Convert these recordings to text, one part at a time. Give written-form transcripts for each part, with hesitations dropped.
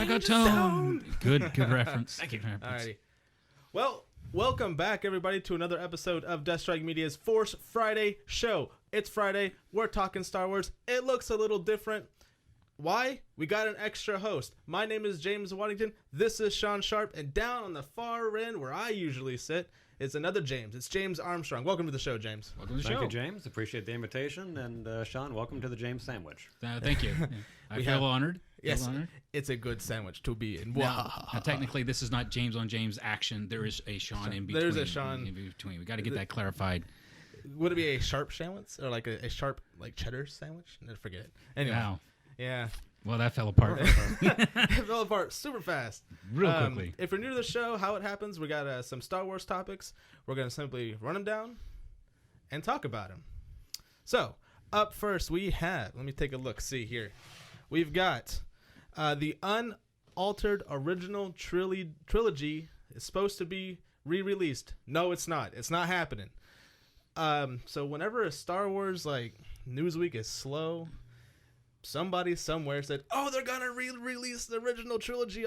Megatone. Good reference. Thank you. Alrighty. Well, welcome back, everybody, to another episode of DeathStryke Media's Force Friday show. It's Friday. We're talking Star Wars. It looks a little different. Why? We got an extra host. My name is James Waddington. This is Sean Sharp. And down on the far end where I usually sit is another James. It's James Armstrong. Welcome to the show, James. Welcome to the show. Thank you, James. Appreciate the invitation. And Sean, welcome to the James Sandwich. Thank you. I feel honored. Yes, it's a good sandwich to be in. Now, technically, this is not James on James action. There is a Sean in between. There's a Sean in between. We got to get that clarified. Would it be a sharp sandwich or like a sharp like cheddar sandwich? No, forget it. Anyway, Wow. Yeah. Well, that fell apart. It fell apart super fast. Real quickly. If you're new to the show, how it happens, we got some Star Wars topics. We're going to simply run them down and talk about them. So, up first, we have, let me take a look, see here. We've got the Unaltered original trilogy is supposed to be re-released. No, it's not. It's not happening. So whenever a Star Wars like Newsweek is slow, somebody somewhere said, "Oh, they're gonna re-release the original trilogy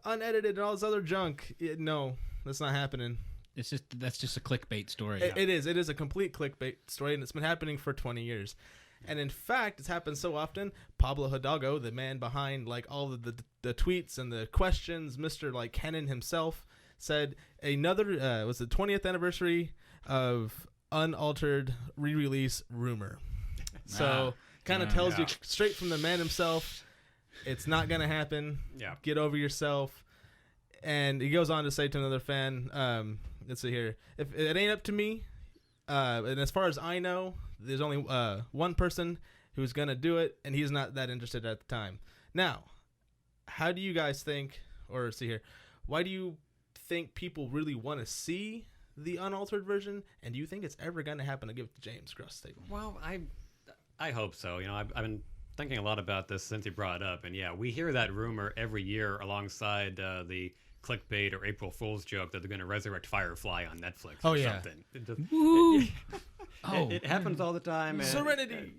unedited and all this other junk." No, that's not happening. That's just a clickbait story. It is. It is a complete clickbait story, and it's been happening for 20 years. And in fact, it's happened so often. Pablo Hidalgo, the man behind like all of the tweets and the questions, Mr. like Kennan himself, said another was the 20th anniversary of Unaltered re-release rumor. So kind of tells you straight from the man himself, it's not gonna happen. Yeah. Get over yourself. And he goes on to say to another fan, let's see here, if it ain't up to me, and as far as I know, there's only one person who's gonna do it, and he's not that interested at the time. Now, how do you guys think, or see here, why do you think people really want to see the unaltered version, and do you think it's ever gonna happen? To give it to James Gross statement. Well, I hope so. You know, I've been thinking a lot about this since you brought it up, and yeah, we hear that rumor every year alongside the clickbait or April Fool's joke that they're going to resurrect Firefly on Netflix or something. It just, it happens all the time. And, Serenity.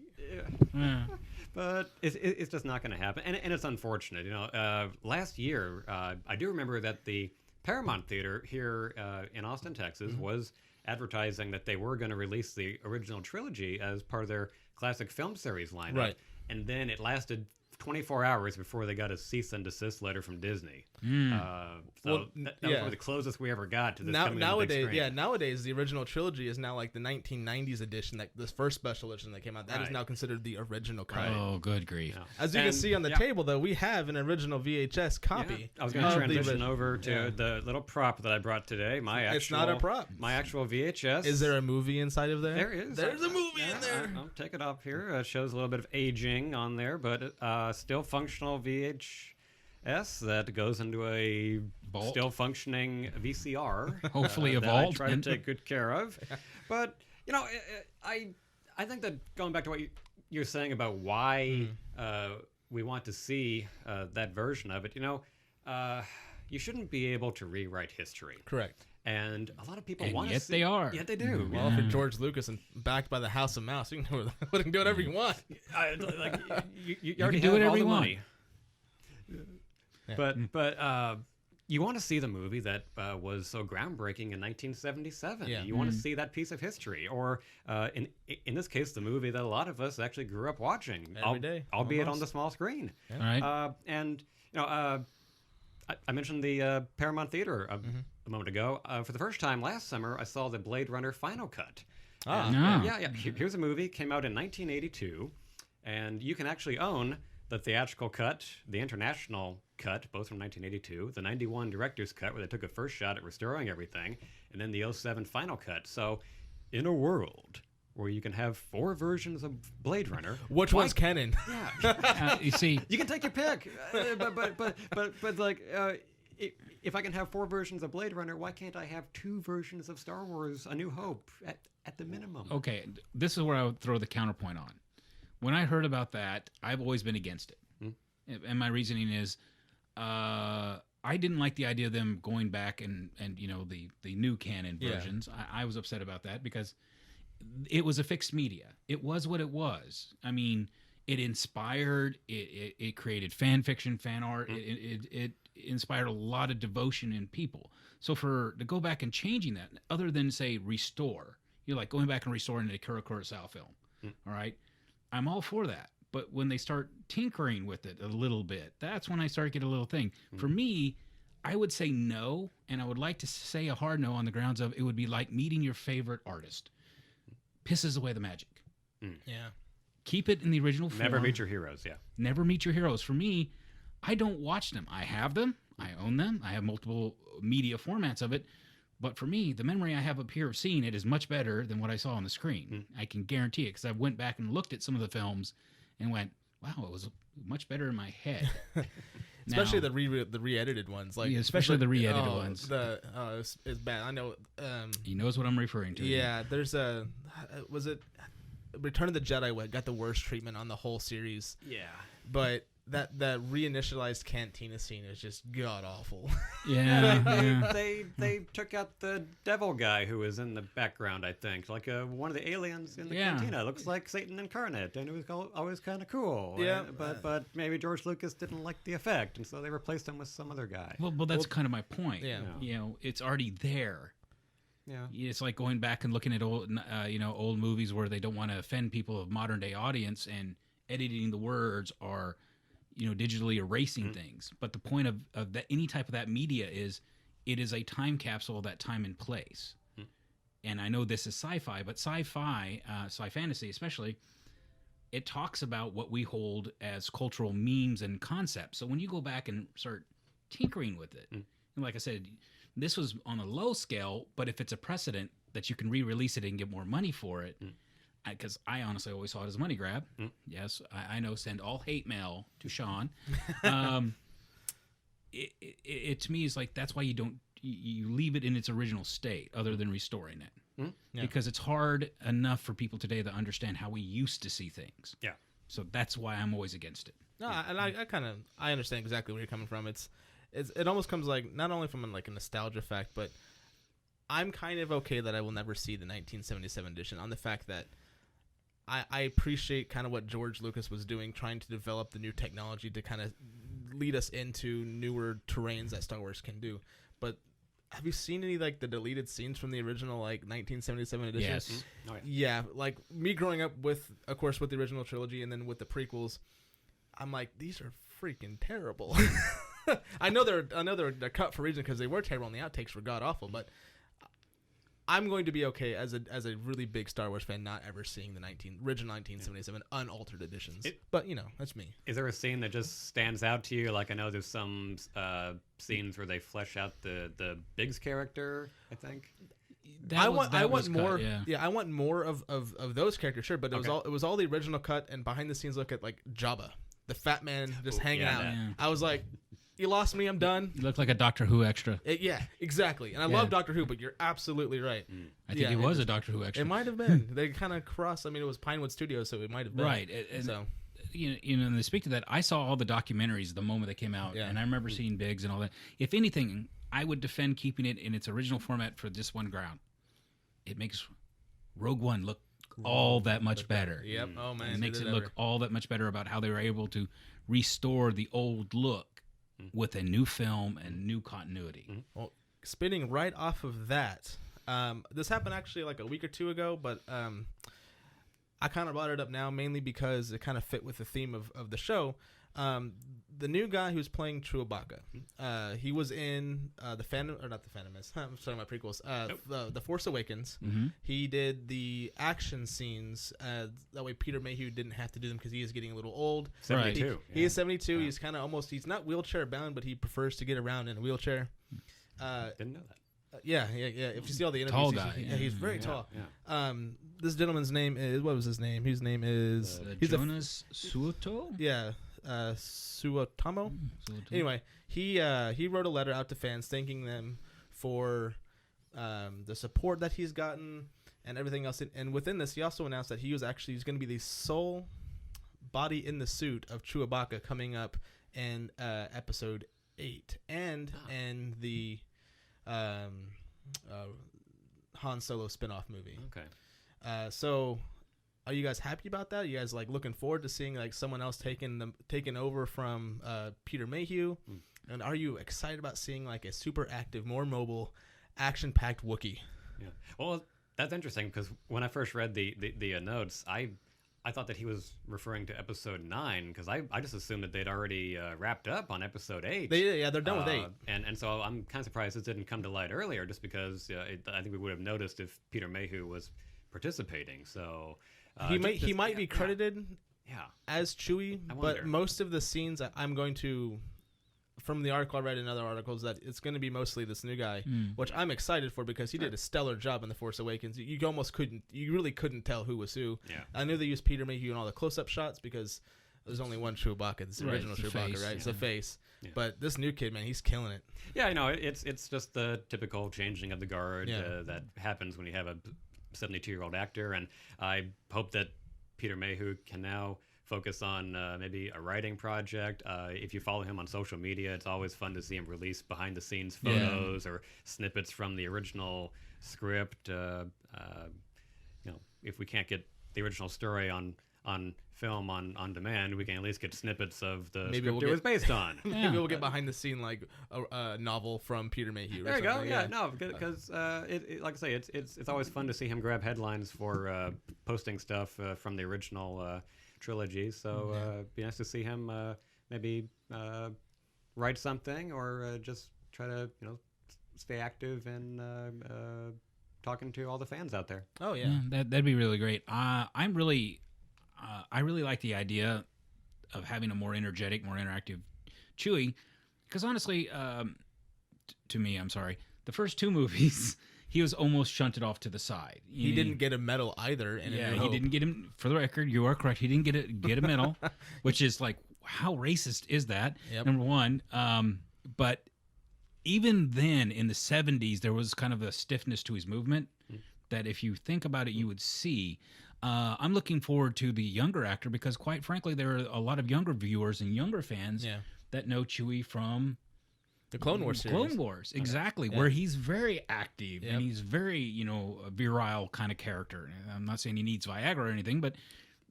But it's just not going to happen, and it's unfortunate. You know, last year I do remember that the Paramount Theater here in Austin, Texas, was advertising that they were going to release the original trilogy as part of their classic film series lineup. Right. And then it lasted 24 hours before they got a cease and desist letter from Disney. So that was probably the closest we ever got to this coming on the big screen. Nowadays the original trilogy is now like the 1990s edition, like this first special edition that came out. That is now considered the original cut. Oh, good grief. Yeah. As you can see on the table, though, we have an original VHS copy. I was going to transition over to the little prop that I brought today. It's not a prop. My actual VHS. Is there a movie inside of there? There is. There's a movie in there. I'll take it up here. It shows a little bit of aging on there, but still functional VHS that goes into a vault. Still functioning VCR. Hopefully a that vault. I try to take good care of. But, you know, I think that going back to what you're saying about why we want to see that version of it, you know, you shouldn't be able to rewrite history. Correct. And a lot of people And want to yet see. they are. Yet they do. Well, if you're George Lucas and backed by the House of Mouse, you can do whatever you want. You already do have whatever all the you want. money. Yeah. But you want to see the movie that was so groundbreaking in 1977. Yeah. You want to see that piece of history, or in this case, the movie that a lot of us actually grew up watching every day, albeit on the small screen. Yeah. All right. And you know, I mentioned the Paramount Theater a moment ago. For the first time last summer, I saw the Blade Runner Final Cut. Here's a movie, came out in 1982, and you can actually own the theatrical cut, the international cut, both from 1982, the 91 director's cut, where they took a first shot at restoring everything, and then the 07 final cut. So, in a world where you can have 4 versions of Blade Runner, which one's canon? Yeah, You see, you can take your pick, but like. If I can have 4 versions of Blade Runner, why can't I have 2 versions of Star Wars: A New Hope at the minimum? okay, this is where I would throw the counterpoint on. When I heard about that, I've always been against it. And my reasoning is, I didn't like the idea of them going back and you know, the new canon versions. I was upset about that because it was a fixed media. It was what it was. I mean, it inspired. It created fan fiction, fan art. It inspired a lot of devotion in people. So to go back and changing that, other than say restore, you're like going back and restoring a Akira Kurosawa film. All right, I'm all for that. But when they start tinkering with it a little bit, that's when I start to get a little thing. For me, I would say no, and I would like to say a hard no on the grounds of it would be like meeting your favorite artist. Pisses away the magic. Yeah. Keep it in the original form. Never meet your heroes, yeah. Never meet your heroes. For me, I don't watch them. I have them. I own them. I have multiple media formats of it. But for me, the memory I have up here of seeing it is much better than what I saw on the screen. I can guarantee it because I went back and looked at some of the films and went, wow, it was much better in my head. Especially the re-edited ones, like especially the re-edited ones. It's bad. I know. He knows what I'm referring to. Yeah, there's was it Return of the Jedi? Got the worst treatment on the whole series. Yeah, but that reinitialized cantina scene is just god awful. Yeah, they took out the devil guy who was in the background. I think like one of the aliens in the cantina looks like Satan incarnate, and it was always kind of cool. Yeah, but maybe George Lucas didn't like the effect, and so they replaced him with some other guy. Well, that's kind of my point. Yeah, you know, it's already there. Yeah, it's like going back and looking at old movies where they don't want to offend people of modern day audience and editing the words or digitally erasing things. But the point of that, any type of that media is it is a time capsule of that time and place. And I know this is sci-fi, but sci fantasy especially, it talks about what we hold as cultural memes and concepts. So when you go back and start tinkering with it, and like I said, this was on a low scale, but if it's a precedent that you can re-release it and get more money for it, because I honestly always saw it as a money grab. Yes, I know. Send all hate mail to Sean. It to me is like that's why you leave it in its original state, other than restoring it, because it's hard enough for people today to understand how we used to see things. Yeah. So that's why I'm always against it. No, and I understand exactly where you're coming from. It almost comes like not only from like a nostalgia fact, but I'm kind of okay that I will never see the 1977 edition on the fact that I appreciate kind of what George Lucas was doing, trying to develop the new technology to kind of lead us into newer terrains that Star Wars can do. But have you seen any like the deleted scenes from the original like 1977 edition? Yes. Oh, yeah, like me growing up with the original trilogy and then with the prequels, I'm like, these are freaking terrible. I know they're cut for a reason because they were terrible and the outtakes were god awful, but I'm going to be okay as a really big Star Wars fan not ever seeing the original 1977 unaltered editions. But that's me. Is there a scene that just stands out to you? Like I know there's some scenes where they flesh out the Biggs character, I think. I want more. Yeah, I want more of those characters. Sure, but it was all the original cut and behind the scenes look at like Jabba, the fat man just hanging out. Yeah. I was like, you lost me. I'm done. You look like a Doctor Who extra. Yeah, exactly. And I love Doctor Who, but you're absolutely right. I think it was a Doctor Who extra. It might have been. They kind of crossed. I mean, it was Pinewood Studios, so it might have been. Right. And so, and to speak to that, I saw all the documentaries the moment they came out, and I remember seeing Biggs and all that. If anything, I would defend keeping it in its original format for this one ground. It makes Rogue One look all that much better. Yep. Oh man, it makes it look all that much better about how they were able to restore the old look with a new film and new continuity. Well, spinning right off of that, this happened actually like a week or two ago, but I kind of brought it up now mainly because it kind of fit with the theme of the show. The new guy who's playing Chewbacca, he was in the Phantom, or not the Phantom Menace. I'm talking about prequels. The Force Awakens. He did the action scenes. That way, Peter Mayhew didn't have to do them because he is getting a little old. 72. He is 72. He's kind of almost. He's not wheelchair bound, but he prefers to get around in a wheelchair. Didn't know that. Yeah. If you see all the interviews, tall guy. He's very tall. Yeah. This gentleman's name is, what was his name? His name is Jonas Suoto. Yeah. Suotamo. Anyway, he wrote a letter out to fans thanking them for the support that he's gotten and everything else. And within this, he also announced that he's going to be the sole body in the suit of Chewbacca coming up in episode 8 and the Han Solo spinoff movie. Okay. So Are you guys happy about that? Are you guys like looking forward to seeing like someone else taking over from Peter Mayhew? And are you excited about seeing like a super active, more mobile, action-packed Wookiee? Yeah. Well, that's interesting because when I first read the notes, I thought that he was referring to episode 9 because I just assumed that they'd already wrapped up on episode 8. They're done with 8. And so I'm kind of surprised this didn't come to light earlier, just because I think we would have noticed if Peter Mayhew was participating. So he might be credited as Chewie, but most of the scenes I'm going to, from the article I read in other articles, that it's going to be mostly this new guy, which I'm excited for because he did a stellar job in The Force Awakens. You really couldn't tell who was who. Yeah. I knew they used Peter Mayhew in all the close-up shots because there's only one Chewbacca, it's the original Chewbacca, face, right? It's the face. Yeah. But this new kid, man, he's killing it. Yeah, I know. It's just the typical changing of the guard that happens when you have a 72-year-old actor, and I hope that Peter Mayhew can now focus on maybe a writing project. If you follow him on social media, it's always fun to see him release behind-the-scenes photos or snippets from the original script. If we can't get the original story on film on demand, we can at least get snippets of the script it was based on. Maybe we'll get behind the scene like a novel from Peter Mayhew. There you go. Yeah, no, because like I say, it's always fun to see him grab headlines for posting stuff from the original trilogy. So it'd be nice to see him maybe write something or just try to stay active and talking to all the fans out there. Oh yeah, that'd be really great. I really like the idea of having a more energetic, more interactive Chewie, because honestly, to me, I'm sorry, the first 2 movies, he was almost shunted off to the side. He didn't get a medal either. And he didn't get him. For the record, you are correct. He didn't get a medal, which is like, how racist is that? Yep. Number one. But even then, in the 70s, there was kind of a stiffness to his movement that, if you think about it, you would see. I'm looking forward to the younger actor because, quite frankly, there are a lot of younger viewers and younger fans that know Chewie from the Clone Wars series. Clone Wars, exactly, where he's very active and he's very, a virile kind of character. I'm not saying he needs Viagra or anything, but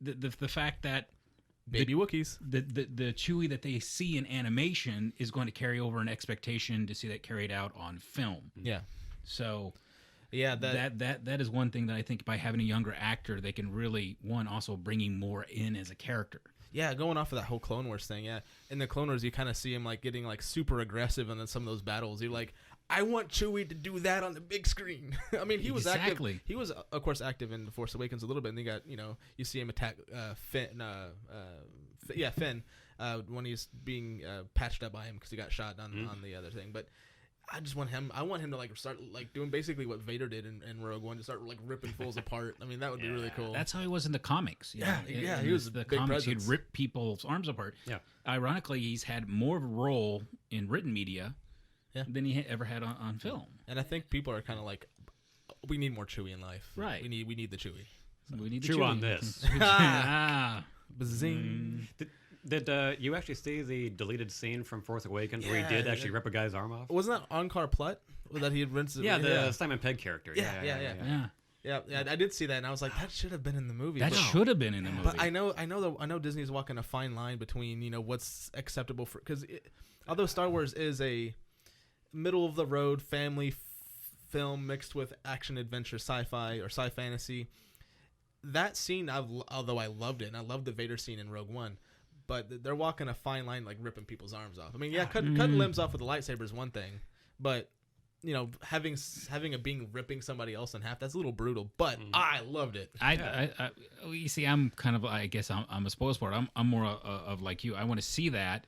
the fact that baby Wookiees, the Chewie that they see in animation is going to carry over an expectation to see that carried out on film. Yeah. So. Yeah, that is one thing that I think by having a younger actor, they can really, also bringing more in as a character. Yeah, going off of that whole Clone Wars thing, in the Clone Wars, you kind of see him like getting like super aggressive in some of those battles. You're like, I want Chewie to do that on the big screen. I mean, he was active. He was, of course, active in The Force Awakens a little bit, and they got, you see him attack Finn, when he's being patched up by him because he got shot on the other thing, but. I just want him. I want him to like start like doing basically what Vader did in Rogue One, to start like ripping fools apart. I mean, that would be really cool. That's how he was in the comics. He was the comics. He'd rip people's arms apart. Yeah. Ironically, he's had more of a role in written media than he ever had on film. And I think people are kind of like, we need more Chewie in life. Right. We need the Chewie. So we need the Chew on this. Bazing. Did you actually see the deleted scene from Force Awakens where he did actually rip a guy's arm off? Wasn't that Ankar Plutt that he had rinsed? Yeah, the Simon Pegg character. Yeah. I did see that, and I was like, that should have been in the movie. That should have been in the movie. But I know Disney's walking a fine line between what's acceptable for, because although Star Wars is a middle of the road family film mixed with action adventure sci-fi or sci-fantasy, that scene, although I loved it, and I loved the Vader scene in Rogue One. But they're walking a fine line, like ripping people's arms off. I mean, cutting limbs off with a lightsaber is one thing, but having a being ripping somebody else in half, that's a little brutal. But I loved it. You see, I'm kind of, I guess I'm a spoiled sport. I'm more of like you. I want to see that.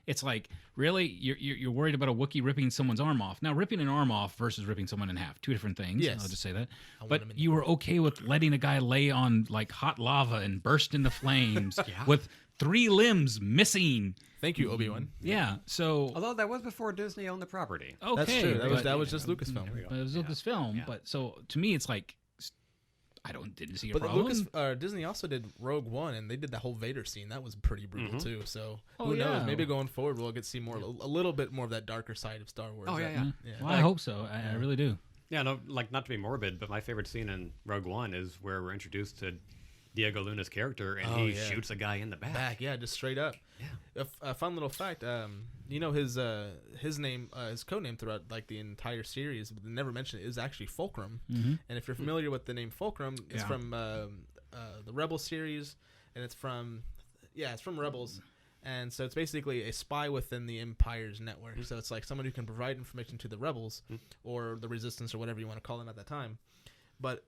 It's like, really, you're worried about a Wookiee ripping someone's arm off. Now, ripping an arm off versus ripping someone in half, 2 different things. Yes. I'll just say that. But you were okay with letting a guy lay on like hot lava and burst into flames with 3 limbs missing. Thank you, Obi-Wan. Yeah. So, although that was before Disney owned the property. Okay, that's true. That was just Lucasfilm. But it was Lucasfilm. Yeah. But so to me, it's like I didn't see a problem. Disney also did Rogue One, and they did that whole Vader scene. That was pretty brutal too. So who knows? Maybe going forward, we'll get to see more, a little bit more of that darker side of Star Wars. Oh yeah. Well, I hope so. I really do. Yeah, no, like not to be morbid, but my favorite scene in Rogue One is where we're introduced to Diego Luna's character, and he shoots a guy in the back. Yeah, just straight up. Yeah. A fun little fact. You know his name, his codename throughout like the entire series, but they never mentioned it, is actually Fulcrum. Mm-hmm. And if you're familiar with the name Fulcrum, it's from the Rebel series, and it's from Rebels. And so it's basically a spy within the Empire's network. So it's like someone who can provide information to the Rebels or the Resistance or whatever you want to call them at that time. But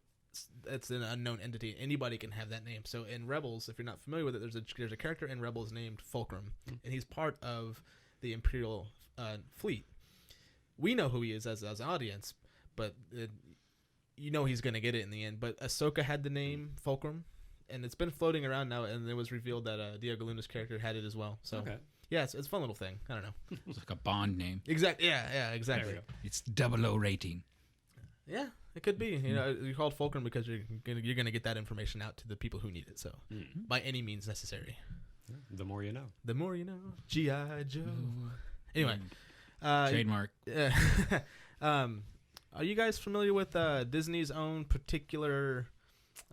it's an unknown entity. Anybody can have that name. So in Rebels, if you're not familiar with it, there's a character in Rebels named Fulcrum, and he's part of the Imperial fleet. We know who he is as an audience, but you know he's going to get it in the end. But Ahsoka had the name Fulcrum. And it's been floating around now, and it was revealed that Diego Luna's character had it as well. So, yeah, it's a fun little thing. I don't know. It's like a Bond name. Exactly. Yeah, exactly. It's 00 rating. Yeah, it could be. You know, you're called Fulcrum because you're gonna get that information out to the people who need it. So, by any means necessary. The more you know. The more you know. G.I. Joe. Anyway, trademark. Are you guys familiar with Disney's own particular?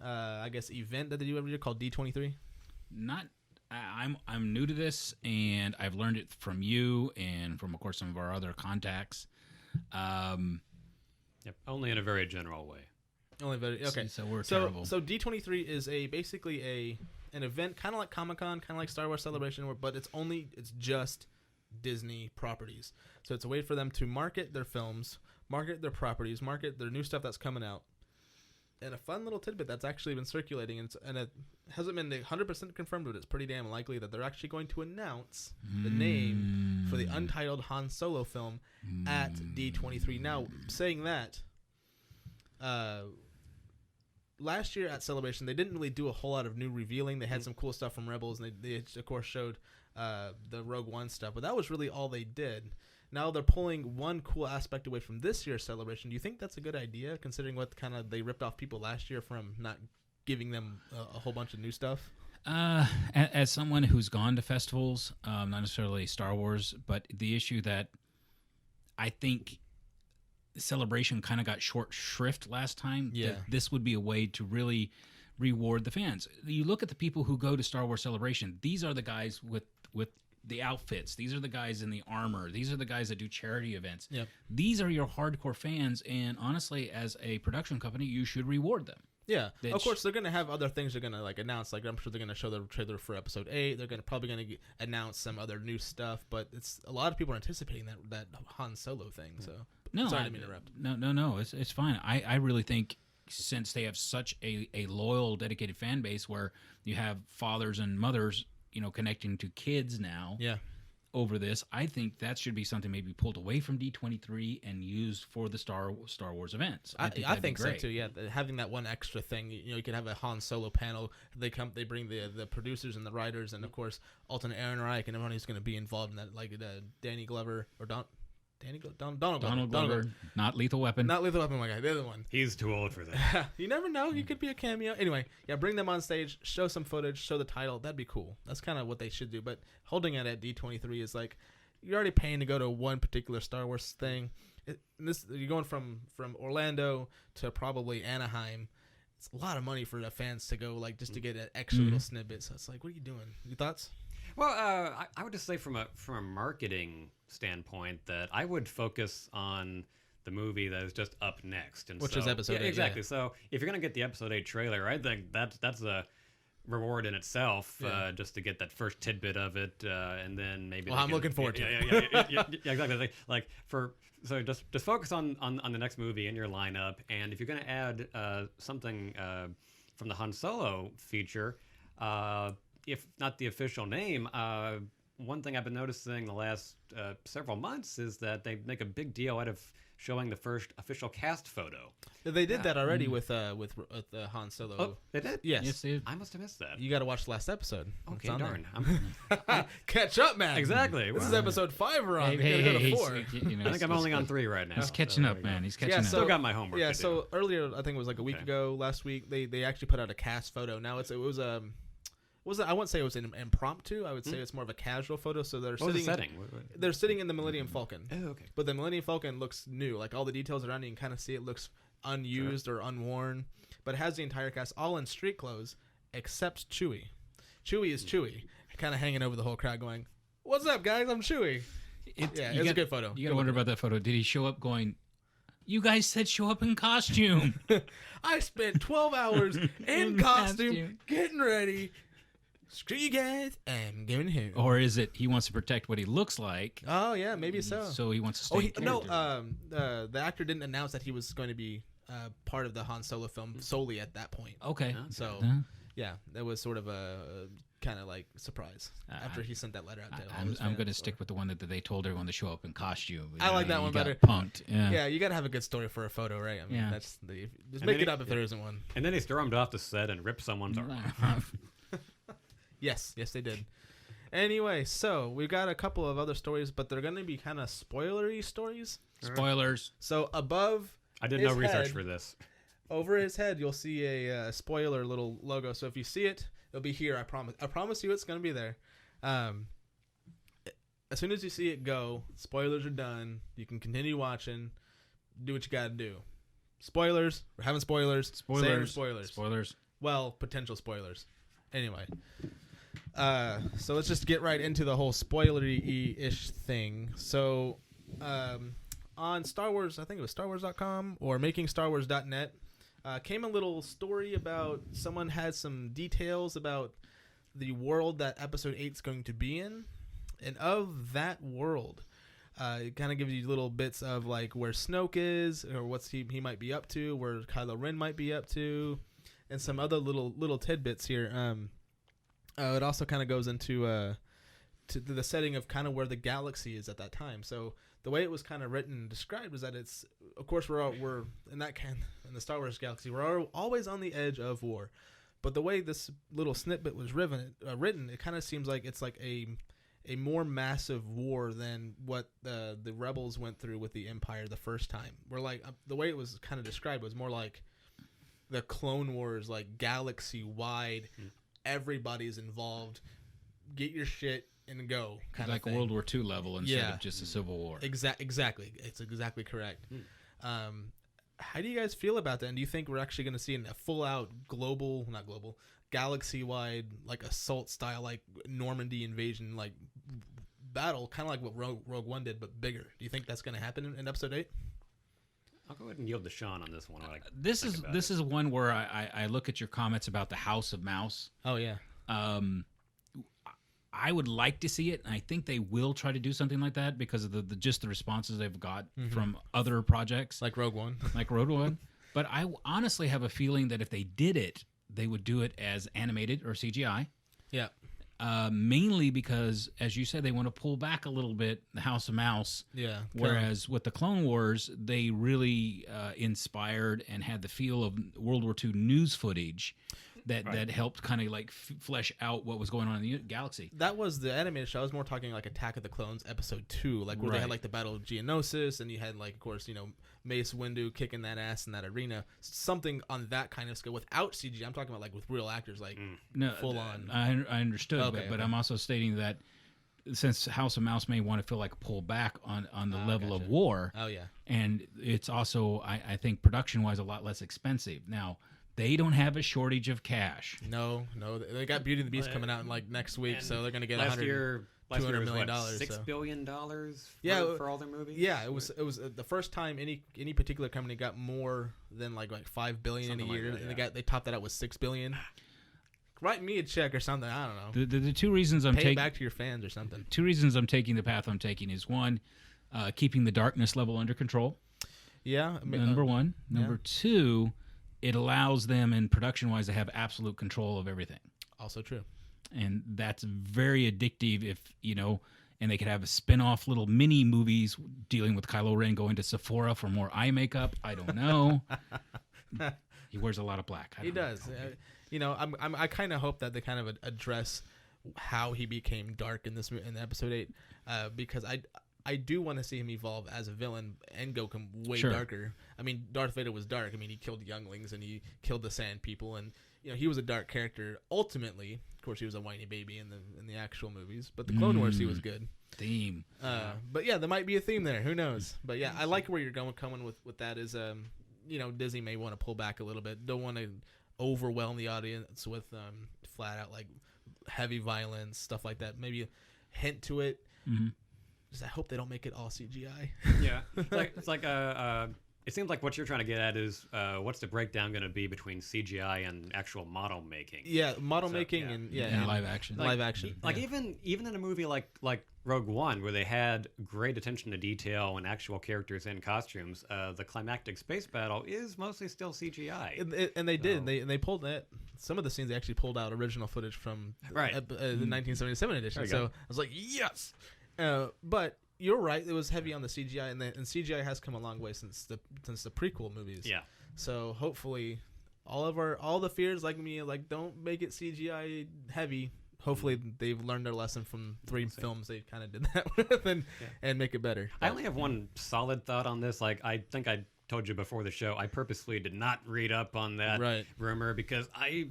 I guess event that they do every year called D23. Not, I'm new to this, and I've learned it from you and from, of course, some of our other contacts. Only in a very general way. Only very okay. So we're terrible. So D23 is basically an event kind of like Comic-Con, kind of like Star Wars Celebration, but it's just Disney properties. So it's a way for them to market their films, market their properties, market their new stuff that's coming out. And a fun little tidbit that's actually been circulating, and it hasn't been 100% confirmed, but it's pretty damn likely that they're actually going to announce the name for the untitled Han Solo film at D23. Now, saying that, last year at Celebration, they didn't really do a whole lot of new revealing. They had some cool stuff from Rebels, and they of course, showed the Rogue One stuff, but that was really all they did. Now they're pulling one cool aspect away from this year's Celebration. Do you think that's a good idea, considering what kind of they ripped off people last year from not giving them a whole bunch of new stuff? As someone who's gone to festivals, not necessarily Star Wars, but the issue that I think Celebration kind of got short shrift last time. Yeah, this would be a way to really reward the fans. You look at the people who go to Star Wars Celebration. These are the guys with the outfits. These are the guys in the armor. These are the guys that do charity events. Yep. These are your hardcore fans, and honestly, as a production company, you should reward them. Yeah, of course they're gonna have other things they're gonna like announce. Like I'm sure they're gonna show the trailer for Episode 8. They're probably gonna announce some other new stuff. But it's a lot of people are anticipating that Han Solo thing. So no, sorry to interrupt. No, it's fine. I really think since they have such a loyal, dedicated fan base where you have fathers and mothers, connecting to kids now. Yeah. Over this, I think that should be something maybe pulled away from D23 and used for the Star Wars events. I think so too. Yeah, having that one extra thing. You could have a Han Solo panel. They bring the producers and the writers, and of course Alton Ehrenreich and everyone who's going to be involved in that, like Danny Glover or Donald Glover. Not Lethal Weapon. Not Lethal Weapon, my guy. The other one. He's too old for that. You never know. He could be a cameo. Anyway, yeah, bring them on stage, show some footage, show the title. That'd be cool. That's kind of what they should do. But holding it at D23 is like, you're already paying to go to one particular Star Wars thing. You're going from Orlando to probably Anaheim. It's a lot of money for the fans to go, like, just to get an extra little snippet. So it's like, what are you doing? Your thoughts? Well, I would just say from a marketing standpoint that I would focus on the movie that is just up next, which is Episode 8. Exactly. Yeah. So if you're gonna get the Episode 8 trailer, I think that's a reward in itself, just to get that first tidbit of it, and then maybe. Well, I'm looking forward to it. Yeah, exactly. So just focus on the next movie in your lineup, and if you're gonna add something from the Han Solo feature. If not the official name, one thing I've been noticing the last several months is that they make a big deal out of showing the first official cast photo. They did that already with the Han Solo. Oh, they did? Yes. I must have missed that. You got to watch the last episode. Okay, darn. Catch up, man. Exactly. This is episode 5 we're on. Hey, go to 4. I think I'm only on 3 right now. He's catching up, man. He's catching up. Still got my homework to do. So earlier, I think it was like a week ago, last week, they actually put out a cast photo. Now it was I wouldn't say it was an impromptu. I would say it's more of a casual photo. So they're they're sitting in the Millennium Falcon. Oh, okay. But the Millennium Falcon looks new. Like all the details around it, you can kind of see it looks unused or unworn. But it has the entire cast all in street clothes. except Chewie. Chewie is Chewie, kind of hanging over the whole crowd going, "What's up, guys? I'm Chewie." It's a good photo. You got to wonder about that photo. Did he show up going, "You guys said show up in costume"? I spent 12 hours in costume getting ready. Screw you guys, I'm going home. Or is it he wants to protect what he looks like? Oh, yeah, maybe so. So he wants to stay the actor didn't announce that he was going to be part of the Han Solo film solely at that point. Okay. So, yeah, that was sort of a kind of like surprise after he sent that letter out to I'm going to stick with the one that they told everyone to show up in costume. I like that one better. Punked. Yeah, you got to have a good story for a photo, right? I mean, just make it up if there isn't one. And then he stormed off the set and ripped someone's arm off. Yes, they did. Anyway, so we've got a couple of other stories, but they're going to be kind of spoilery stories. Spoilers. So above I did no research for this. Over his head, you'll see a spoiler little logo. So if you see it, it'll be here, I promise. I promise you it's going to be there. As soon as you see it go, spoilers are done. You can continue watching. Do what you got to do. Spoilers. We're having spoilers. Spoilers. Well, potential spoilers. Anyway. So let's just get right into the whole spoilery-ish thing. So on Star Wars, I think it was StarWars.com or MakingStarWars.net, came a little story about someone had some details about the world that Episode 8 is going to be in. And of that world, it kind of gives you little bits of like where Snoke is or what he might be up to, where Kylo Ren might be up to, and some other little tidbits here. It also kind of goes into to the setting of kind of where the galaxy is at that time. So the way it was kind of written and described was that it's, of course, we're in the Star Wars galaxy, we're always on the edge of war. But the way this little snippet was written, it kind of seems like it's like a more massive war than what the rebels went through with the Empire the first time. We're like the way it was kind of described was more like the Clone Wars, like galaxy wide. Everybody's involved. Get your shit and go. Kind like of thing. World War II level instead of just a Civil War. Exactly. It's exactly correct. How do you guys feel about that? And do you think we're actually going to see a full-out galaxy-wide, like assault style, like Normandy invasion, like battle, kind of like what Rogue One did, but bigger? Do you think that's going to happen in Episode 8? I'll go ahead and yield to Sean on this one. This is one where I look at your comments about the House of Mouse. Oh yeah. I would like to see it, and I think they will try to do something like that because of the responses they've got from other projects, like Rogue One. But I honestly have a feeling that if they did it, they would do it as animated or CGI. Yeah. Mainly because, as you said, they want to pull back a little bit, the House of Mouse. Yeah. Whereas with the Clone Wars, they really inspired and had the feel of World War II news footage that helped kind of like flesh out what was going on in the galaxy. That was the animated show. I was more talking like Attack of the Clones Episode 2, like where they had like the Battle of Geonosis, and you had like, of course, Mace Windu kicking that ass in that arena. Something on that kind of scale without CG. I'm talking about like with real actors, like full on. I understood, but I'm also stating that since House of Mouse may want to feel like a pull back on the level of war. Oh yeah, and it's also I think production wise a lot less expensive now. They don't have a shortage of cash. No, they got Beauty and the Beast coming out in like next week, so they're gonna get last year $200 million. $6 billion for all their movies. Yeah, it was the first time any particular company got more than like $5 billion in a year, and they topped that out with $6 billion. Write me a check or something. I don't know. The two reasons I'm taking back to your fans or something. Two reasons I'm taking the path I'm taking is one, keeping the darkness level under control. Yeah. Number one. Number two, it allows them in production-wise to have absolute control of everything. Also true. And that's very addictive if, and they could have a spin-off little mini movies dealing with Kylo Ren going to Sephora for more eye makeup. I don't know. He wears a lot of black. He does. I kind of hope that they kind of address how he became dark in Episode 8 because I do want to see him evolve as a villain and go way darker. I mean, Darth Vader was dark. I mean, he killed younglings and he killed the Sand People, and he was a dark character. Ultimately, of course, he was a whiny baby in the actual movies, but the Clone Wars, he was good. Theme. But yeah, there might be a theme there. Who knows? But yeah, I like where you're coming with that. Is Disney may want to pull back a little bit. Don't want to overwhelm the audience with flat out like heavy violence, stuff like that. Maybe a hint to it. Mm-hmm. Just I hope they don't make it all CGI. Yeah, it's like it seems like what you're trying to get at is what's the breakdown going to be between CGI and actual model making? Yeah, model making and live action. Live action. Like even in a movie like Rogue One, where they had great attention to detail and actual characters in costumes, the climactic space battle is mostly still CGI. And they did. They pulled that. Some of the scenes they actually pulled out original footage from the 1977 edition. So I was like, yes. But you're right. It was heavy on the CGI, and CGI has come a long way since the prequel movies. Yeah. So hopefully, all the fears like me, like don't make it CGI heavy. Hopefully they've learned their lesson from 3 films they kind of did that with, and make it better. I only have one solid thought on this. Like I think I told you before the show, I purposely did not read up on that rumor because I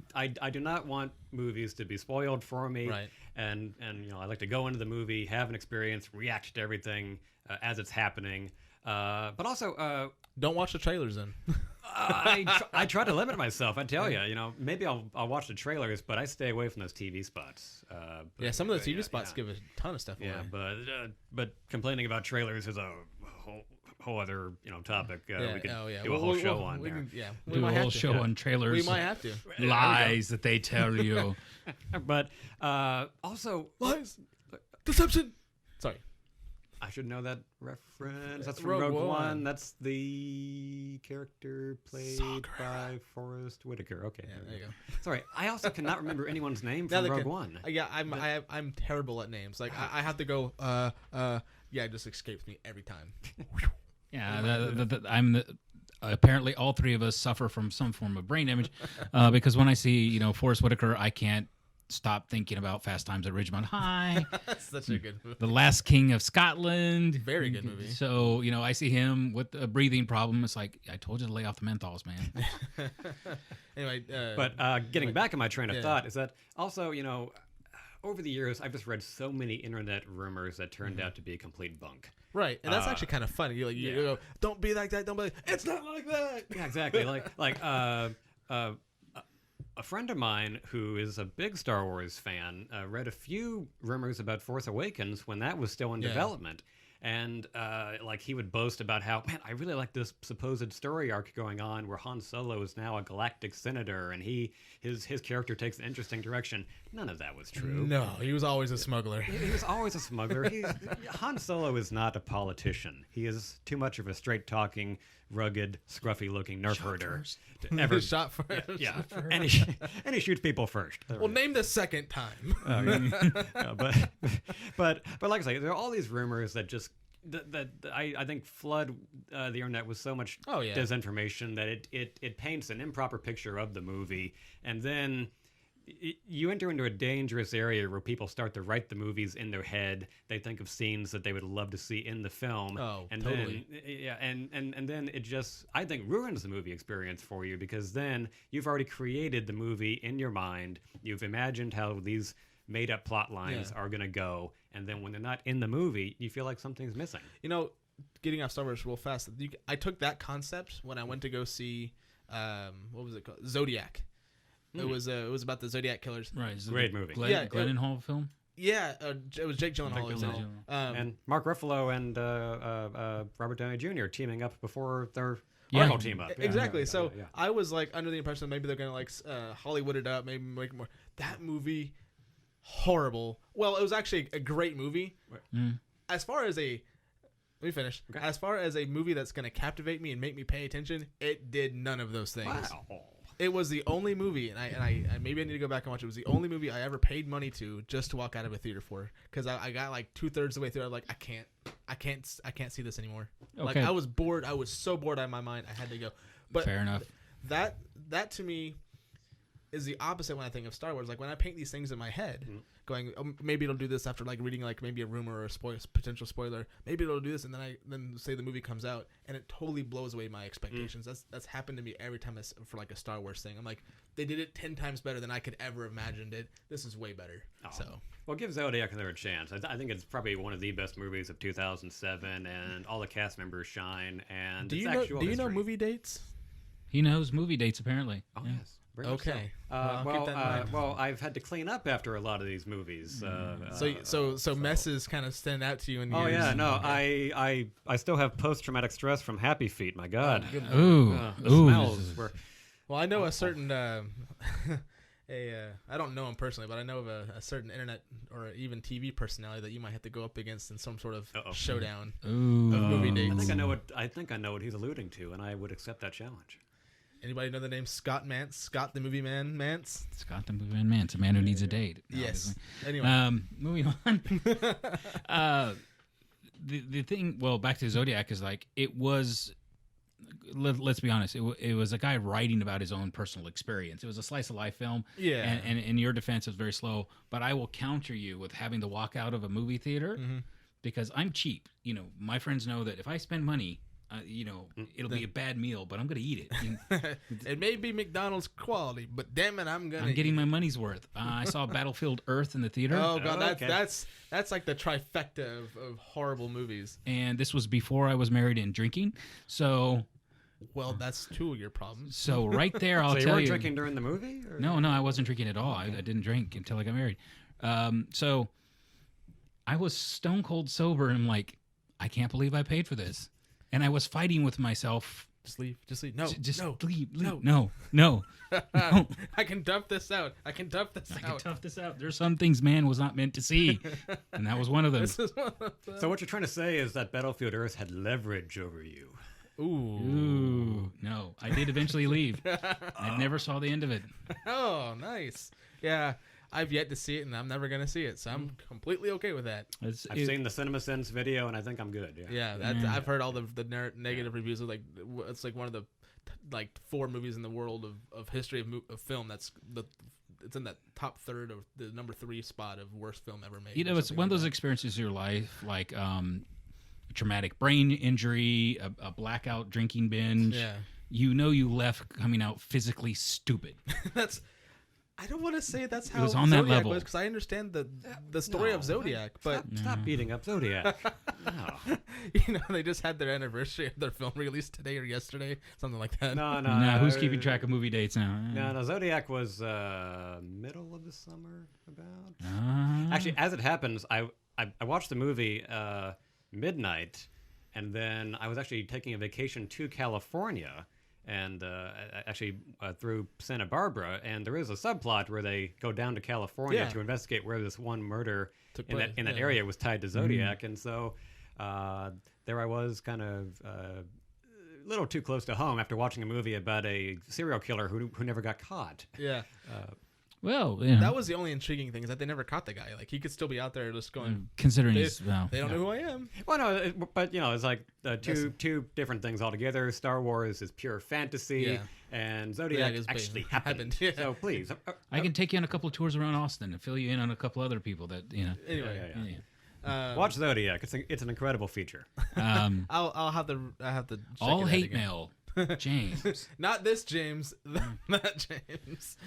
do not want movies to be spoiled for me. Right. And I like to go into the movie, have an experience, react to everything as it's happening. But also don't watch the trailers then. I try to limit myself. I tell you, maybe I'll watch the trailers, but I stay away from those TV spots. Some of the TV spots give a ton of stuff away. Yeah, but complaining about trailers is a whole other topic. We could do a whole show on there. Do a whole show on trailers. We might have to. Lies that they tell you. But also lies, deception. Sorry. I should know that reference. That's from Rogue One. That's the character played by Forrest Whitaker. Okay, there you go. Sorry, I also cannot remember anyone's name from Rogue One. Yeah, I'm terrible at names. Like I have to go. It just escapes me every time. Yeah, apparently all 3 of us suffer from some form of brain damage because when I see Forrest Whitaker, I can't stop thinking about Fast Times at Ridgemont High. That's such a good movie. The Last King of Scotland. Very good movie. So, I see him with a breathing problem. It's like, I told you to lay off the menthols, man. Anyway. Getting back on my train of thought is that also, over the years, I've just read so many internet rumors that turned out to be complete bunk. Right, and that's actually kind of funny. You go, don't be like that, don't be like, it's not like that. Yeah, exactly. A friend of mine who is a big Star Wars fan read a few rumors about Force Awakens when that was still in development. And he would boast about how, man, I really like this supposed story arc going on where Han Solo is now a galactic senator and his character takes an interesting direction. None of that was true. No, he was always a smuggler. He was always a smuggler. Han Solo is not a politician. He is too much of a straight-talking, rugged, scruffy-looking nerf herder. Shot first. Yeah. And he shoots people first. Well, name the second time. But like I say, there are all these rumors that just that I think flood the internet with so much disinformation that it paints an improper picture of the movie, and then you enter into a dangerous area where people start to write the movies in their head. They think of scenes that they would love to see in the film. And totally. And then it just, I think, ruins the movie experience for you, because then you've already created the movie in your mind. You've imagined how these made-up plot lines are going to go, and then when they're not in the movie, you feel like something's missing. Getting off Star Wars real fast, I took that concept when I went to go see, what was it called? Zodiac. It was about the Zodiac killers. Right, great movie. Gyllenhaal film. Yeah, it was Jake Gyllenhaal. And Mark Ruffalo and Robert Downey Jr. teaming up before their Marvel team up. Exactly. So I was under the impression that maybe they're gonna Hollywood it up, maybe make more. That movie, horrible. Well, it was actually a great movie. As far as let me finish. Okay. As far as a movie that's gonna captivate me and make me pay attention, it did none of those things. Wow. It was the only movie, and I maybe I need to go back and watch it. It was the only movie I ever paid money to just to walk out of a theater for, because I got 2/3 of the way through. I was like, I can't see this anymore. Okay. I was bored. I was so bored out of my mind. I had to go. But fair enough. That to me is the opposite when I think of Star Wars. Like when I paint these things in my head, going, maybe it'll do this after reading maybe a rumor or a potential spoiler. Maybe it'll do this, and then say the movie comes out and it totally blows away my expectations. That's happened to me every time for a Star Wars thing. I'm like, they did it 10 times better than I could ever imagined it. This is way better. So well, give Zodiac another chance. I think it's probably one of the best movies of 2007, and all the cast members shine. And do you know movie dates? He knows movie dates apparently. Oh yes. Okay. Well, I've had to clean up after a lot of these movies. So messes kind of stand out to you in Oh yours. yeah, no, I still have post-traumatic stress from Happy Feet. My God. Ooh. The smells were. Well, I know a certain I don't know him personally, but I know of a certain internet or even TV personality that you might have to go up against in some sort of showdown of movie dates. I think I know what he's alluding to, and I would accept that challenge. Anybody know the name Scott Mance? Scott the Movie Man Mance? Scott the Movie Man Mance, a man who needs a date. Yes. Obviously. Anyway. Moving on. The thing, well, back to Zodiac is like, it was, let's be honest, it was a guy writing about his own personal experience. It was a slice of life film. Yeah. And in your defense, it was very slow. But I will counter you with having to walk out of a movie theater because I'm cheap. You know, my friends know that if I spend money, it'll be a bad meal, but I'm going to eat it. It may be McDonald's quality, but damn it, I'm getting my money's worth. I saw Battlefield Earth in the theater. Oh god, that's like the trifecta of horrible movies. And this was before I was married and drinking, so. Well, that's two of your problems. So right there, I'll tell you. So you weren't drinking during the movie? Or? No, I wasn't drinking at all. I didn't drink until I got married. So I was stone cold sober, and I'm like, I can't believe I paid for this. And I was fighting with myself. Just leave. No. Leave. No. No. I can dump this out. I can tough this out. There's some things man was not meant to see. And that was one of them. So what you're trying to say is that Battlefield Earth had leverage over you. Ooh. No. I did eventually leave. I never saw the end of it. Oh, nice. Yeah. I've yet to see it, and I'm never going to see it, so I'm completely okay with that. I've seen the CinemaSins video, and I think I'm good. Yeah, I've heard all the negative reviews. Of it's like one of the 4 movies in the world of history of film it's in that top third of the number 3 spot of worst film ever made. It's one of those experiences in your life, like traumatic brain injury, a blackout drinking binge. Yeah. You left coming out physically stupid. I don't want to say that's how it was on that Zodiac level. was, because I understand the story of Zodiac, but stop beating up Zodiac. No. They just had their anniversary of their film release today or yesterday, something like that. No. Who's keeping track of movie dates now? No. Zodiac was middle of the summer, about. Actually, as it happens, I watched the movie midnight, and then I was actually taking a vacation to California. And actually through Santa Barbara, and there is a subplot where they go down to California to investigate where this one murder in that area was tied to Zodiac, and so there I was, kind of a little too close to home after watching a movie about a serial killer who never got caught. Yeah. Well, that was the only intriguing thing, is that they never caught the guy. Like, he could still be out there just going. Considering they don't know who I am. Well, no, but it's like two different things altogether. Star Wars is pure fantasy, and Zodiac actually happened. Yeah. So please, I can take you on a couple of tours around Austin and fill you in on a couple other people that Anyway, watch Zodiac. It's an incredible feature. I'll have to. Check all it hate again. mail, James. Not this James. That James.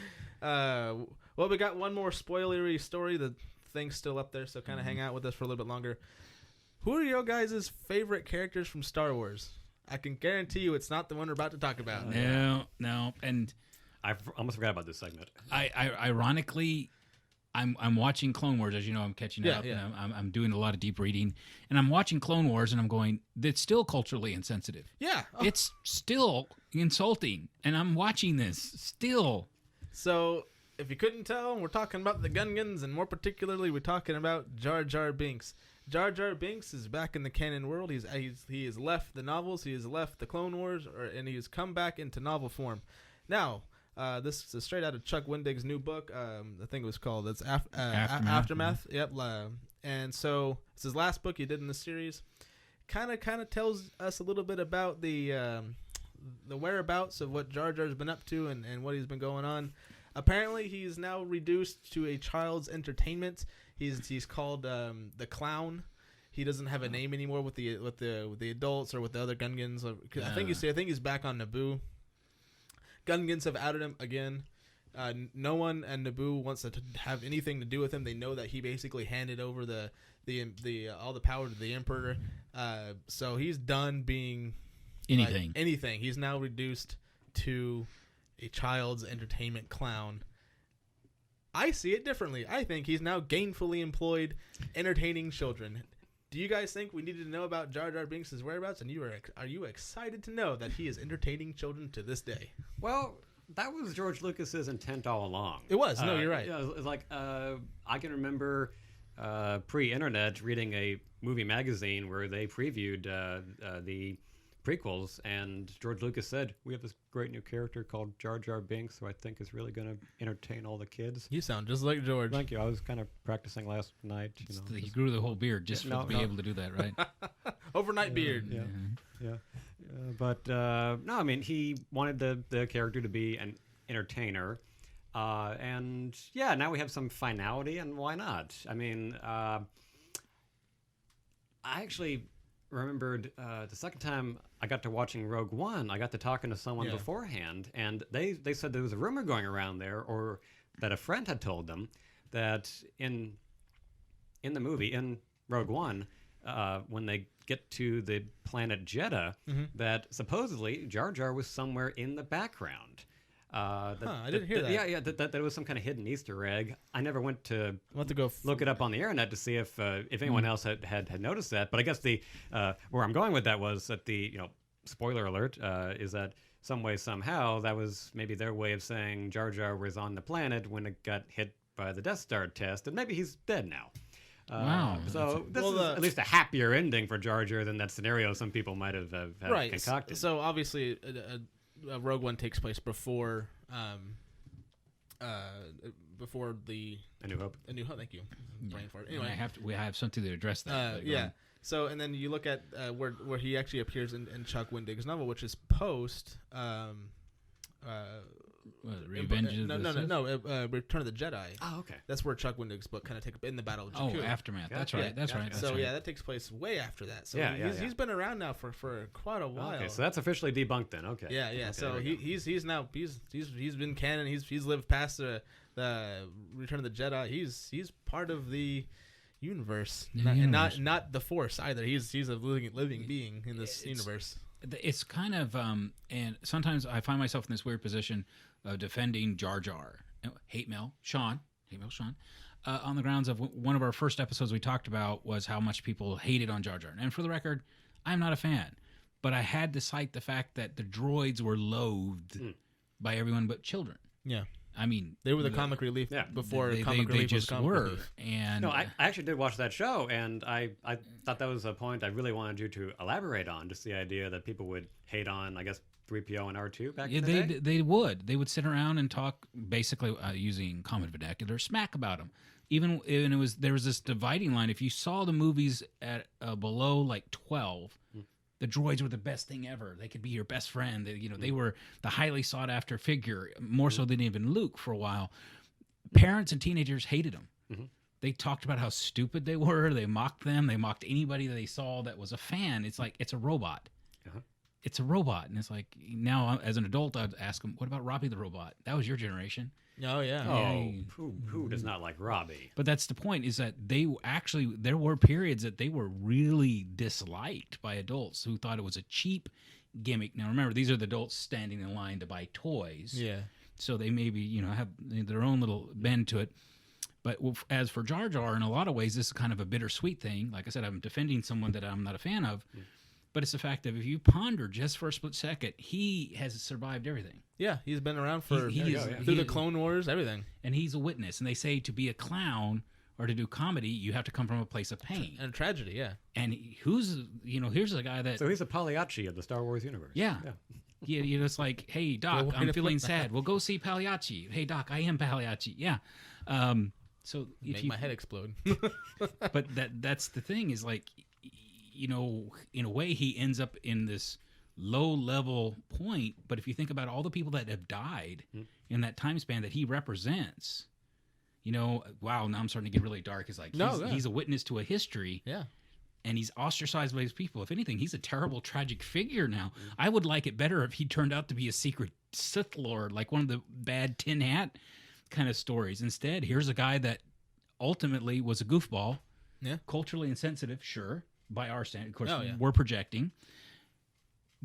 Well, we got one more spoilery story. The thing's still up there, so kind of hang out with us for a little bit longer. Who are your guys' favorite characters from Star Wars? I can guarantee you it's not the one we're about to talk about. No, and I almost forgot about this segment. Ironically, I'm watching Clone Wars, as you know. I'm catching up. Yeah. And I'm doing a lot of deep reading, and I'm watching Clone Wars, and I'm going, it's still culturally insensitive. Yeah, it's still insulting, and I'm watching this still. So, if you couldn't tell, we're talking about the Gungans, and more particularly, we're talking about Jar Binks. Jar Binks is back in the canon world. He has left the novels, he has left the Clone Wars, and he has come back into novel form. Now, this is straight out of Chuck Wendig's new book. I think it was called Aftermath. Yep. And so it's his last book he did in the series. Kind of tells us a little bit about the whereabouts of what Jar Jar's been up to and what he's been going on. Apparently, he's now reduced to a child's entertainment. He's called the Clown. He doesn't have a name anymore with the adults or with the other Gungans. I think he's back on Naboo. Gungans have outed him again. No one at Naboo wants to have anything to do with him. They know that he basically handed over the all the power to the Emperor. So he's done being anything. Anything. He's now reduced to a child's entertainment clown. I see it differently. I think he's now gainfully employed entertaining children. Do you guys think we needed to know about Jar Jar Binks' whereabouts? And are you excited to know that he is entertaining children to this day? Well, that was George Lucas's intent all along. It was. No, you're right. It's like I can remember pre-internet reading a movie magazine where they previewed the prequels, and George Lucas said, "We have this great new character called Jar Jar Binks, who I think is really going to entertain all the kids." You sound just like George. Thank you. I was kind of practicing last night. He grew the whole beard just to be able to do that, right? Overnight beard. Yeah. But no, I mean, he wanted the character to be an entertainer. And yeah, now we have some finality, and why not? I mean, I actually remembered the second time I got to watching Rogue One, I got to talking to someone beforehand, and they said there was a rumor going around there, or that a friend had told them, that in the movie, in Rogue One, when they get to the planet Jeddah, that supposedly Jar Jar was somewhere in the background. I didn't hear that. Yeah, that there was some kind of hidden Easter egg. I never went to go look it up on the internet to see if anyone else had noticed that. But I guess the where I'm going with that was that the spoiler alert is that some way somehow that was maybe their way of saying Jar Jar was on the planet when it got hit by the Death Star test, and maybe he's dead now. Wow. So this is at least a happier ending for Jar Jar than that scenario some people might have concocted. So obviously, Rogue One takes place before the A New Hope. A New Hope. Thank you. Brain fart. Anyway, we have something to address that. Yeah. So and then you look at where he actually appears in Chuck Wendig's novel, which is post. Revenge of the Sith? Return of the Jedi. Oh, okay. That's where Chuck Wendig's book kind of take up in the Battle of Jakku. Oh, Aftermath. That's right. That's right. So that takes place way after that. So he's been around now for quite a while. Okay, so that's officially debunked then. Okay. Yeah. Okay, so he's now been canon. He's lived past the Return of the Jedi. He's part of the universe, not the Force either. He's a living being in this universe. It's kind of and sometimes I find myself in this weird position of defending Jar Jar, hate mail Sean, on the grounds of one of our first episodes we talked about was how much people hated on Jar Jar. And for the record, I'm not a fan, but I had to cite the fact that the droids were loathed by everyone but children. Yeah. I mean, they were the comic relief before comic relief just was comic were. relief. And no, I actually did watch that show, and I thought that was a point I really wanted you to elaborate on. Just the idea that people would hate on, I guess, 3PO and R2 back in the day. They would sit around and talk basically using common vernacular smack about them. Even there was this dividing line. If you saw the movies at below like 12. The droids were the best thing ever. They could be your best friend. They were the highly sought after figure, more so than even Luke for a while. Parents and teenagers hated them. Mm-hmm. They talked about how stupid they were. They mocked them. They mocked anybody that they saw that was a fan. It's like, it's a robot. Uh-huh. It's a robot. And it's like, now as an adult, I'd ask them, what about Robbie the robot? That was your generation. Oh, yeah. Who does not like Robbie? But that's the point, is that there were periods that they were really disliked by adults who thought it was a cheap gimmick. Now, remember, these are the adults standing in line to buy toys. Yeah. So they maybe, have their own little bend to it. But as for Jar Jar, in a lot of ways, this is kind of a bittersweet thing. Like I said, I'm defending someone that I'm not a fan of. But it's the fact that if you ponder just for a split second, he has survived everything. Yeah, he's been around through the Clone Wars, everything. And he's a witness. And they say to be a clown or to do comedy, you have to come from a place of pain. And tragedy, yeah. And here's a guy that... So he's a Pagliacci of the Star Wars universe. Yeah. It's like, hey, Doc, I'm feeling sad. Well, go see Pagliacci. Hey, Doc, I am Pagliacci. Yeah. So Make my head explode. But that's the thing is like... in a way, he ends up in this low-level point. But if you think about all the people that have died in that time span that he represents, wow, now I'm starting to get really dark. It's like he's a witness to a history. Yeah. And he's ostracized by his people. If anything, he's a terrible, tragic figure now. I would like it better if he turned out to be a secret Sith Lord, like one of the bad Tin Hat kind of stories. Instead, here's a guy that ultimately was a goofball, culturally insensitive, sure, by our standard. Of course, we're projecting.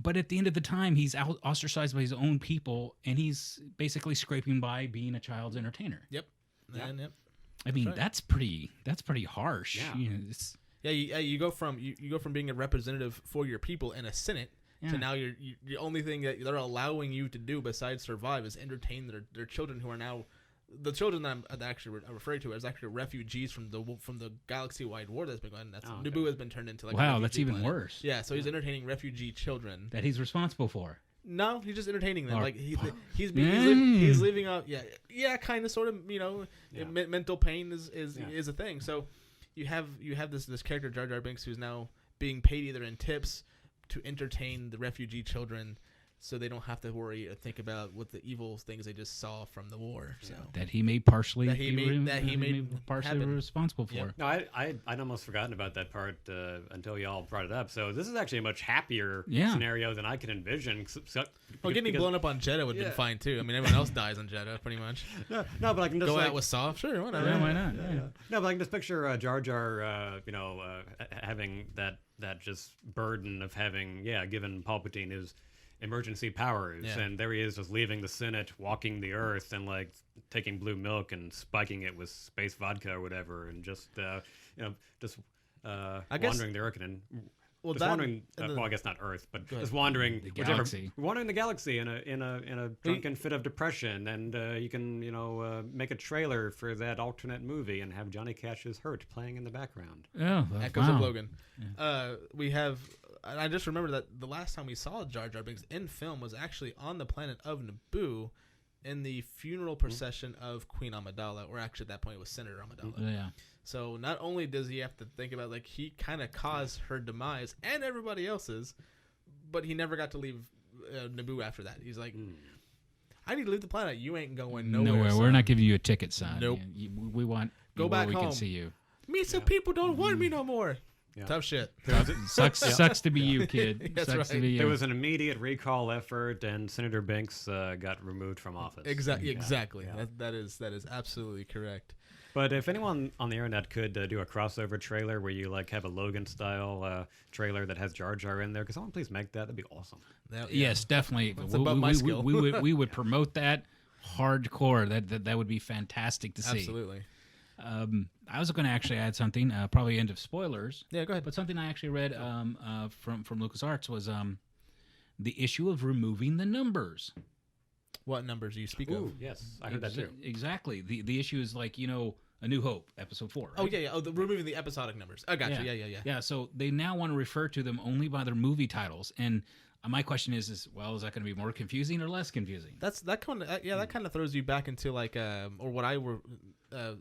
But at the end of the time, he's ostracized by his own people, and he's basically scraping by being a child's entertainer. Yep. Yep. I mean, that's pretty harsh. Yeah. You know, you go from being a representative for your people in a Senate to now you're the only thing that they're allowing you to do besides survive is entertain their children who are now the children that I'm actually referring to as actually refugees from the galaxy-wide war that's been going on. Naboo has been turned into like wow, that's even worse. Yeah, so he's entertaining refugee children that he's responsible for. No, he's just entertaining them. Like he's leaving out. Yeah, kind of, sort of. You know, mental pain is a thing. So you have this character Jar Jar Binks who's now being paid either in tips to entertain the refugee children, so they don't have to worry or think about what the evil things they just saw from the war. So that he may partially partially responsible for. Yep. No, I'd almost forgotten about that part until y'all brought it up. So this is actually a much happier scenario than I can envision. Getting blown up on Jeddah would have been fine too. I mean, everyone else dies on Jeddah pretty much. No, but I can just go out with soft. Sure, whatever. Yeah, why not? Yeah. No, but I can just picture Jar Jar, having that just burden of having given Palpatine his emergency powers, and there he is just leaving the Senate, walking the earth, and like taking blue milk and spiking it with space vodka or whatever, and just wandering the Earth and wandering. Well, I guess not Earth, but just wandering the galaxy. Wandering the galaxy in a drunken fit of depression, and you can make a trailer for that alternate movie and have Johnny Cash's "Hurt" playing in the background. Oh, Echoes of Logan. Yeah. We have. I just remember that the last time we saw Jar Jar Binks in film was actually on the planet of Naboo in the funeral procession of Queen Amidala, or actually at that point it was Senator Amidala. Yeah. So not only does he have to think about, like, he kind of caused her demise and everybody else's, but he never got to leave Naboo after that. He's like, I need to leave the planet. You ain't going nowhere. We're not giving you a ticket, son. Nope. We want go back we home. Can see you. Meesa people don't want me no more. Yeah. Tough shit. Sucks to be you, kid. That's sucks right. to be you. There was an immediate recall effort, and Senator Binks got removed from office. Exactly. Yeah. That is absolutely correct. But if anyone on the internet could do a crossover trailer where you like have a Logan style trailer that has Jar Jar in there, could someone please make that? That'd be awesome. Yes, definitely. It's above my skill. We would promote that hardcore. That would be fantastic to see. Absolutely. I was going to actually add something, probably end of spoilers. Yeah, go ahead. But something I actually read from LucasArts was the issue of removing the numbers. What numbers do you speak of? Yes, I heard that too. Exactly. The issue is like, A New Hope, Episode 4. Right? Oh, yeah. Oh, removing the episodic numbers. I got you. Yeah. Yeah, so they now want to refer to them only by their movie titles. And my question is that going to be more confusing or less confusing? That kind of throws you back into like or what I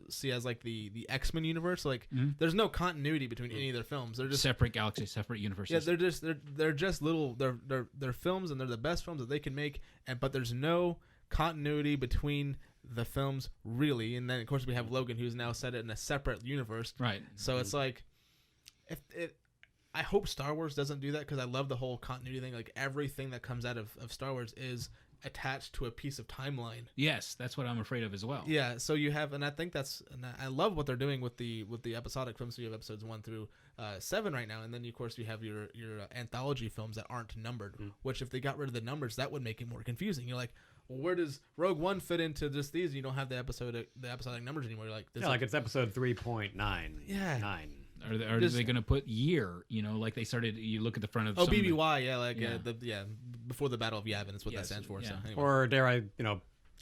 see as like the X-Men universe. Like there's no continuity between any of their films. They're just separate galaxies, separate universes. Yeah, they're just little they're films, and they're the best films that they can make, but there's no continuity between the films really. And then of course we have Logan, who's now set it in a separate universe. Right. So it's like I hope Star Wars doesn't do that, because I love the whole continuity thing. Like everything that comes out of Star Wars is attached to a piece of timeline. Yes, that's what I'm afraid of as well. Yeah, so you have, and I think I love what they're doing with the episodic films. So you have episodes 1 through 7 right now, and then of course you have your anthology films that aren't numbered. Which if they got rid of the numbers, that would make it more confusing. You're like, well, where does Rogue One fit into just these? You don't have the episodic numbers anymore. You're like, like it's episode 3.9. Yeah. 9. Are they going to put year? Like they started. You look at the front of. BBY, before the Battle of Yavin is what that stands for. Yeah. So anyway. Or dare I,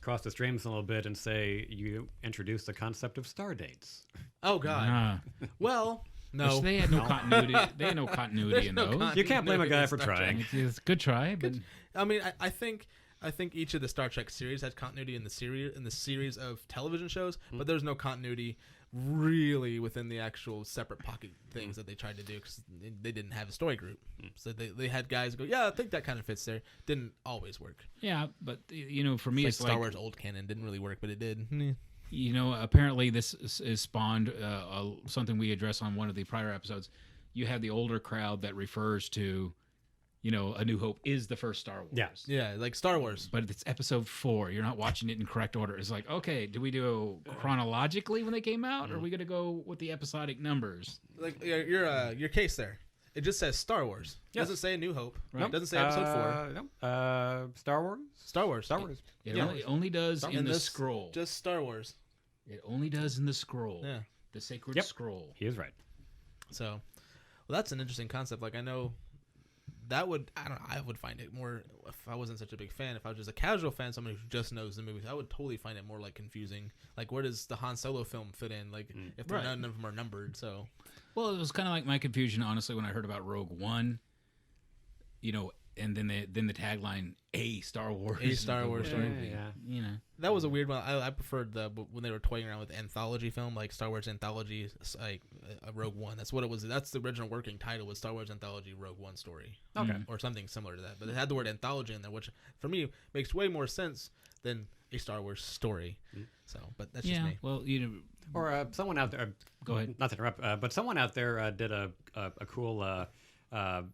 cross the streams a little bit and say you introduced the concept of star dates. Oh God. Well, no. Which they had no continuity. They had no continuity in those. You can't blame a guy for trying. It's a good try, but I mean, I think each of the Star Trek series had continuity in the series of television shows, but there's no continuity really within the actual separate pocket things that they tried to do, because they didn't have a story group. So they had guys go, I think that kind of fits there. Didn't always work. Yeah, but for me, it's like Star Wars old canon didn't really work, but it did. Apparently this is spawned something we addressed on one of the prior episodes. You have the older crowd that refers to A New Hope is the first Star Wars. Yeah, like Star Wars. But it's episode 4. You're not watching it in correct order. It's like, okay, do we do chronologically when they came out, or are we going to go with the episodic numbers? Like your case there. It just says Star Wars. It doesn't say A New Hope. Right. It doesn't say Episode 4. No. Star Wars. Star Wars. It only does in the scroll. Just Star Wars. It only does in the scroll. Yeah. The sacred scroll. He is right. So, well, that's an interesting concept. Like, I know that would, I would find it more, if I wasn't such a big fan, if I was just a casual fan, somebody who just knows the movies, I would totally find it more, like, confusing. Like, where does the Han Solo film fit in? Like, if none of them are numbered, so. Well, it was kind of like my confusion, honestly, when I heard about Rogue One, you know, and then the tagline, A Star Wars. A Star Wars story. Yeah. You know. That was a weird one. I preferred when they were toying around with anthology film, like Star Wars Anthology, like Rogue One. That's what it was. That's the original working title, was Star Wars Anthology Rogue One Story. Okay. Or something similar to that. But it had the word anthology in there, which for me makes way more sense than a Star Wars story. So, but that's just me. Well, you know. Or someone out there. Go ahead. Not to interrupt, but someone out there did a cool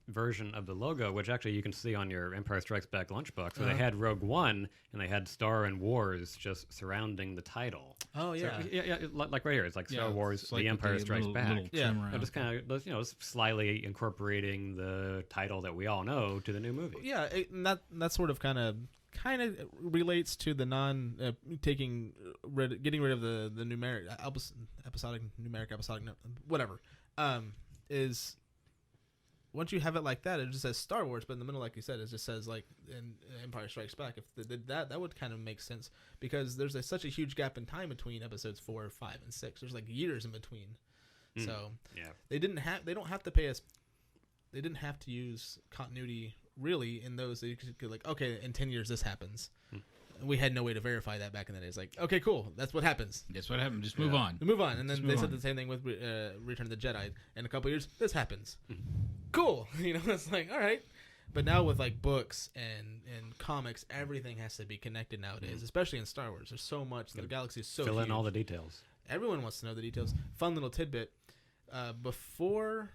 version of the logo, which actually you can see on your Empire Strikes Back lunchbox, where they had Rogue One and they had Star and Wars just surrounding the title. Oh yeah, so, yeah, like right here, it's like Star Wars: The Empire Strikes Back. Just kind of slyly incorporating the title that we all know to the new movie. Yeah, that sort of kind of relates to the getting rid of the numeric episodic whatever is. Once you have it like that, it just says Star Wars, but in the middle, like you said, it just says like in Empire Strikes Back. If they did that would kind of make sense, because there's such a huge gap in time between episodes 4, 5, and 6. There's like years in between, so they don't have to pay us. They didn't have to use continuity really in those. They could like, okay, in 10 years this happens. We had no way to verify that back in the day. It's like, okay, cool, that's what happens. That's what happened. Just move on. Move on. And then they said the same thing with Return of the Jedi. In a couple years, this happens. Cool. You know, it's like, all right. But now with like books and comics, everything has to be connected nowadays, especially in Star Wars. There's so much. The galaxy is so huge. Fill in all the details. Everyone wants to know the details. Fun little tidbit. Before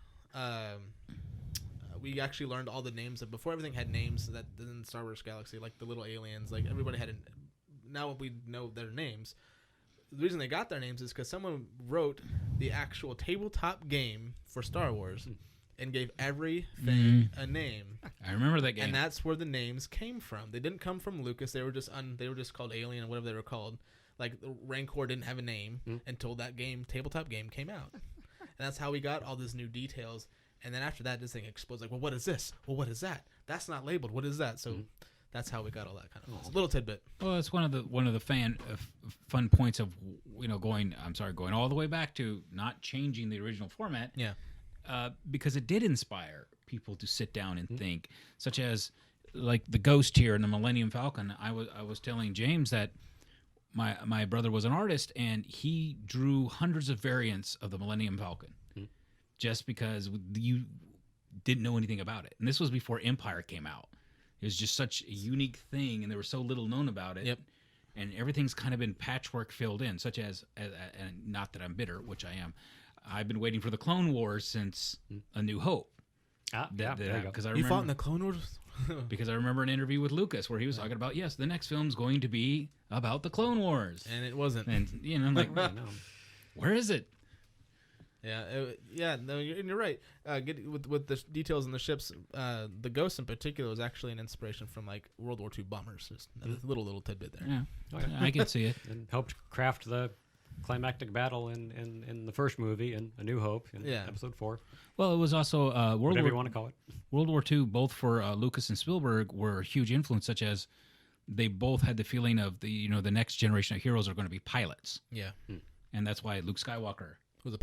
we actually learned all the names before everything had names that in Star Wars galaxy, like the little aliens, like everybody had now we know their names. The reason they got their names is because someone wrote the actual tabletop game for Star Wars and gave everything a name. I remember that game. And that's where the names came from. They didn't come from Lucas. They were just called Alien or whatever they were called. Like the Rancor didn't have a name until that tabletop game came out. And that's how we got all these new details. And then after that, this thing explodes. Like, well, what is this? Well, what is that? That's not labeled. What is that? So that's how we got all that kind of little tidbit. Well, it's one of the fun points of going all the way back to not changing the original format. Yeah. Because it did inspire people to sit down and think, such as like the Ghost here in the Millennium Falcon. I was telling James that my brother was an artist and he drew hundreds of variants of the Millennium Falcon. Just because you didn't know anything about it. And this was before Empire came out. It was just such a unique thing, and there was so little known about it. Yep. And everything's kind of been patchwork filled in, such as and not that I'm bitter, which I am. I've been waiting for the Clone Wars since A New Hope. Because you fought in the Clone Wars? Because I remember an interview with Lucas where he was talking about, yes, the next film's going to be about the Clone Wars. And it wasn't. And, I'm like, where is it? No, you're right. With the details in the ships, the Ghost in particular was actually an inspiration from like World War II bombers. Just a little tidbit there. Yeah, I can see it. And helped craft the climactic battle in the first movie in A New Hope in Episode 4. Well, it was also whatever you want to call it. World War II, both for Lucas and Spielberg, were a huge influence, such as they both had the feeling of the next generation of heroes are going to be pilots. Yeah, and that's why Luke Skywalker was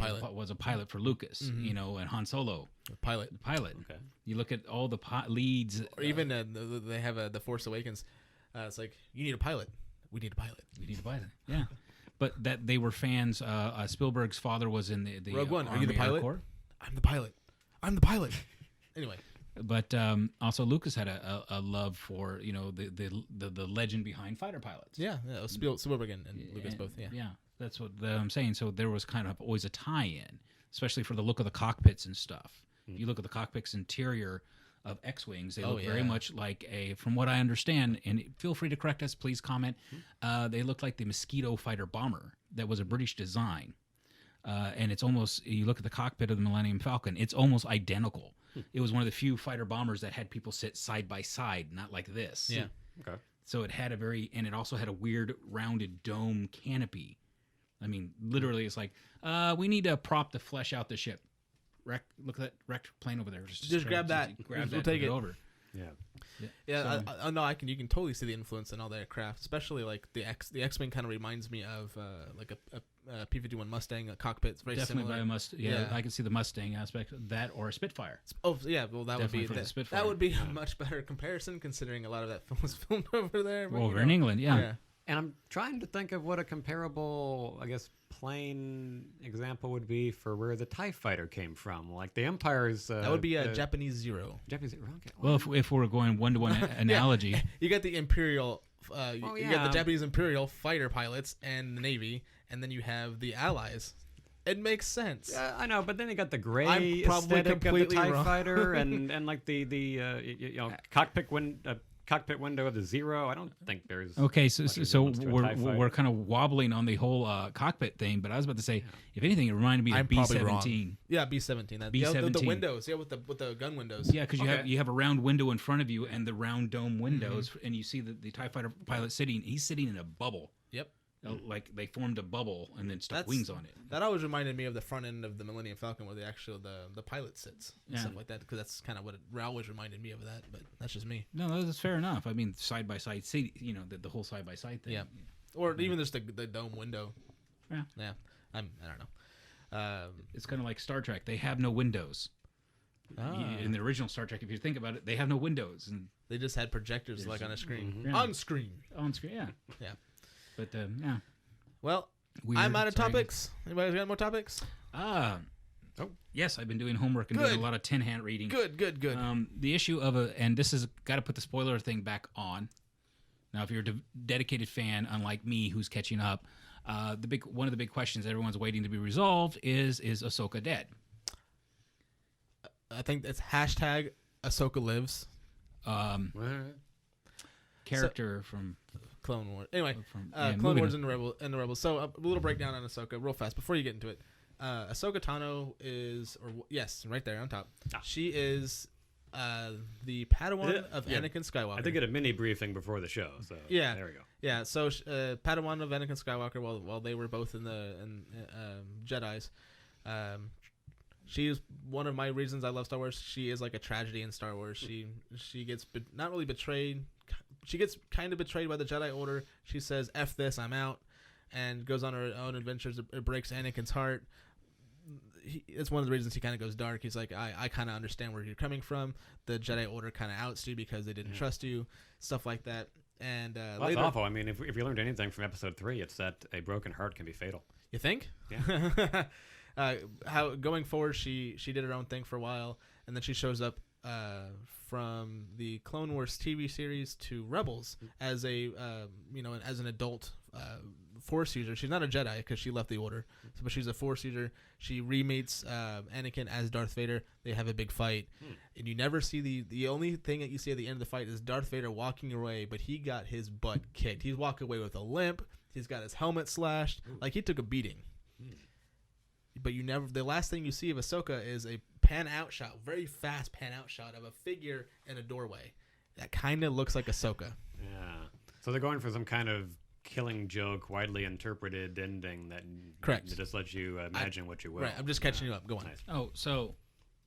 a pilot for Lucas, and Han Solo. Pilot. Okay. You look at all the leads. Or even they have The Force Awakens. It's like, you need a pilot. We need a pilot. We need a pilot. Yeah. But that they were fans. Spielberg's father was in the Rogue One. Army Are you the pilot? Corps. I'm the pilot. I'm the pilot. Anyway. But also Lucas had a love for the legend behind fighter pilots. Yeah. Spielberg and Lucas both. Yeah. Yeah. That's what I'm saying. So there was kind of always a tie-in, especially for the look of the cockpits and stuff. If you look at the cockpit's interior of X-Wings, they look very much like from what I understand, and feel free to correct us, please comment, they look like the Mosquito fighter bomber that was a British design. And it's almost, you look at the cockpit of the Millennium Falcon, it's almost identical. It was one of the few fighter bombers that had people sit side by side, not like this. Yeah. Okay. So it had and it also had a weird rounded dome canopy. I mean, literally, it's like, we need a prop to flesh out the ship. Look at that wrecked plane over there. Just grab that. Grab we'll that. take it over. Yeah. No, you can totally see the influence in all the aircraft, especially like the X-wing kind of reminds me of like a P-51 Mustang, a cockpit. It's very definitely similar. by a Mustang. Yeah, I can see the Mustang aspect of that, or a Spitfire. Oh yeah, well that Definitely would be Spitfire. that would be a much better comparison considering a lot of that film was filmed over there. But, Over in England, yeah. And I'm trying to think of what a comparable, I guess, plane example would be for where the TIE fighter came from. Like the Empire's... that would be a Japanese Zero. Japanese Zero, okay. Well, if we're going one-to-one analogy... You got the Imperial... you yeah. got the Japanese Imperial fighter pilots and the Navy, and then you have the Allies. It makes sense. Yeah, I know, but then you got the gray I'm probably aesthetic of the completely TIE wrong. fighter and like the cockpit window of the Zero. I don't think there's... Okay, so resemblance to a TIE fighter. we're kind of wobbling on the whole cockpit thing, but I was about to say, if anything, it reminded me of I'm probably B-17. wrong. Yeah, B-17. That, B-17. The windows. Yeah, with the gun windows. Yeah, because you have a round window in front of you and the round dome windows, and you see the TIE fighter pilot sitting. He's sitting in a bubble. Yep. Like they formed a bubble and then stuck wings on it. That always reminded me of the front end of the Millennium Falcon where the pilot sits and stuff like that, because that's kind of what it always reminded me of that, but that's just me. No, that's fair enough. I mean, side by side, see, the whole side by side thing. Yeah. Or even just the dome window. Yeah. I don't know. It's kind of like Star Trek. They have no windows. In the original Star Trek, if you think about it, they have no windows, and they just had projectors like on a screen. Yeah. On screen. Yeah. Yeah. But yeah. Well, Weird. I'm out of topics. Anybody got more topics? Yes, I've been doing homework and doing a lot of 10-hand reading. Good. The issue of and this has got to put the spoiler thing back on. Now, if you're a dedicated fan, unlike me, who's catching up, one of the big questions everyone's waiting to be resolved is Ahsoka dead? I think it's hashtag Ahsoka lives. Character from Clone Wars. Anyway, Clone Clone Wars and the Rebels. So a little breakdown on Ahsoka real fast before you get into it. Ahsoka Tano is, right there on top. She is the Padawan of Anakin Skywalker. I did get a mini briefing before the show, so there we go. Yeah, so Padawan of Anakin Skywalker while they were both in Jedis. She is one of my reasons I love Star Wars. She is like a tragedy in Star Wars. She gets not really betrayed. She gets kind of betrayed by the Jedi Order. She says, "F this, I'm out," and goes on her own adventures. It breaks Anakin's heart. It's one of the reasons he kind of goes dark. He's like, I kind of understand where you're coming from. The Jedi Order kind of outs you because they didn't trust you, stuff like that. And that's awful. I mean, if you learned anything from Episode 3, it's that a broken heart can be fatal. You think? Yeah. How going forward, she did her own thing for a while, and then she shows up from the Clone Wars TV series to Rebels as as an adult Force user. She's not a Jedi because she left the Order, but she's a Force user. She re-meets Anakin as Darth Vader. They have a big fight, and you never see the only thing that you see at the end of the fight is Darth Vader walking away, but he got his butt kicked. He's walking away with a limp. He's got his helmet slashed. Like he took a beating. But the last thing you see of Ahsoka is a pan-out shot, very fast pan-out shot of a figure in a doorway. That kind of looks like Ahsoka. Yeah. So they're going for some kind of killing joke, widely interpreted ending that just lets you imagine what you will. Right. I'm just catching you up. Go on. Nice. Oh, so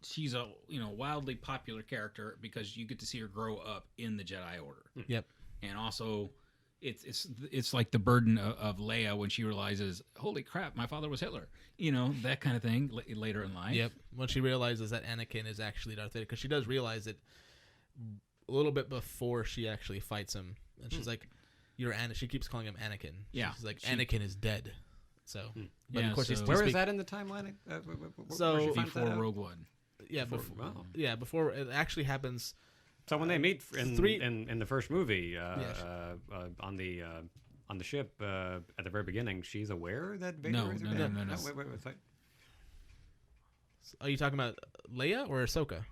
she's a wildly popular character because you get to see her grow up in the Jedi Order. Yep. And also, it's like the burden of Leia when she realizes, holy crap, my father was Hitler. That kind of thing later in life. Yep. When she realizes that Anakin is actually Darth Vader, because she does realize it a little bit before she actually fights him, and she's like, "You're Anakin." She keeps calling him Anakin. Yeah. She's like, Anakin is dead. So, but Yeah, of course, so- Where is that in the timeline? So- Before Rogue One. Yeah, before it actually happens. So when they meet in the first movie Yes. on the ship at the very beginning, she's aware that Vader No, is no, her no, dad? no, no. Wait. Are you talking about Leia or Ahsoka?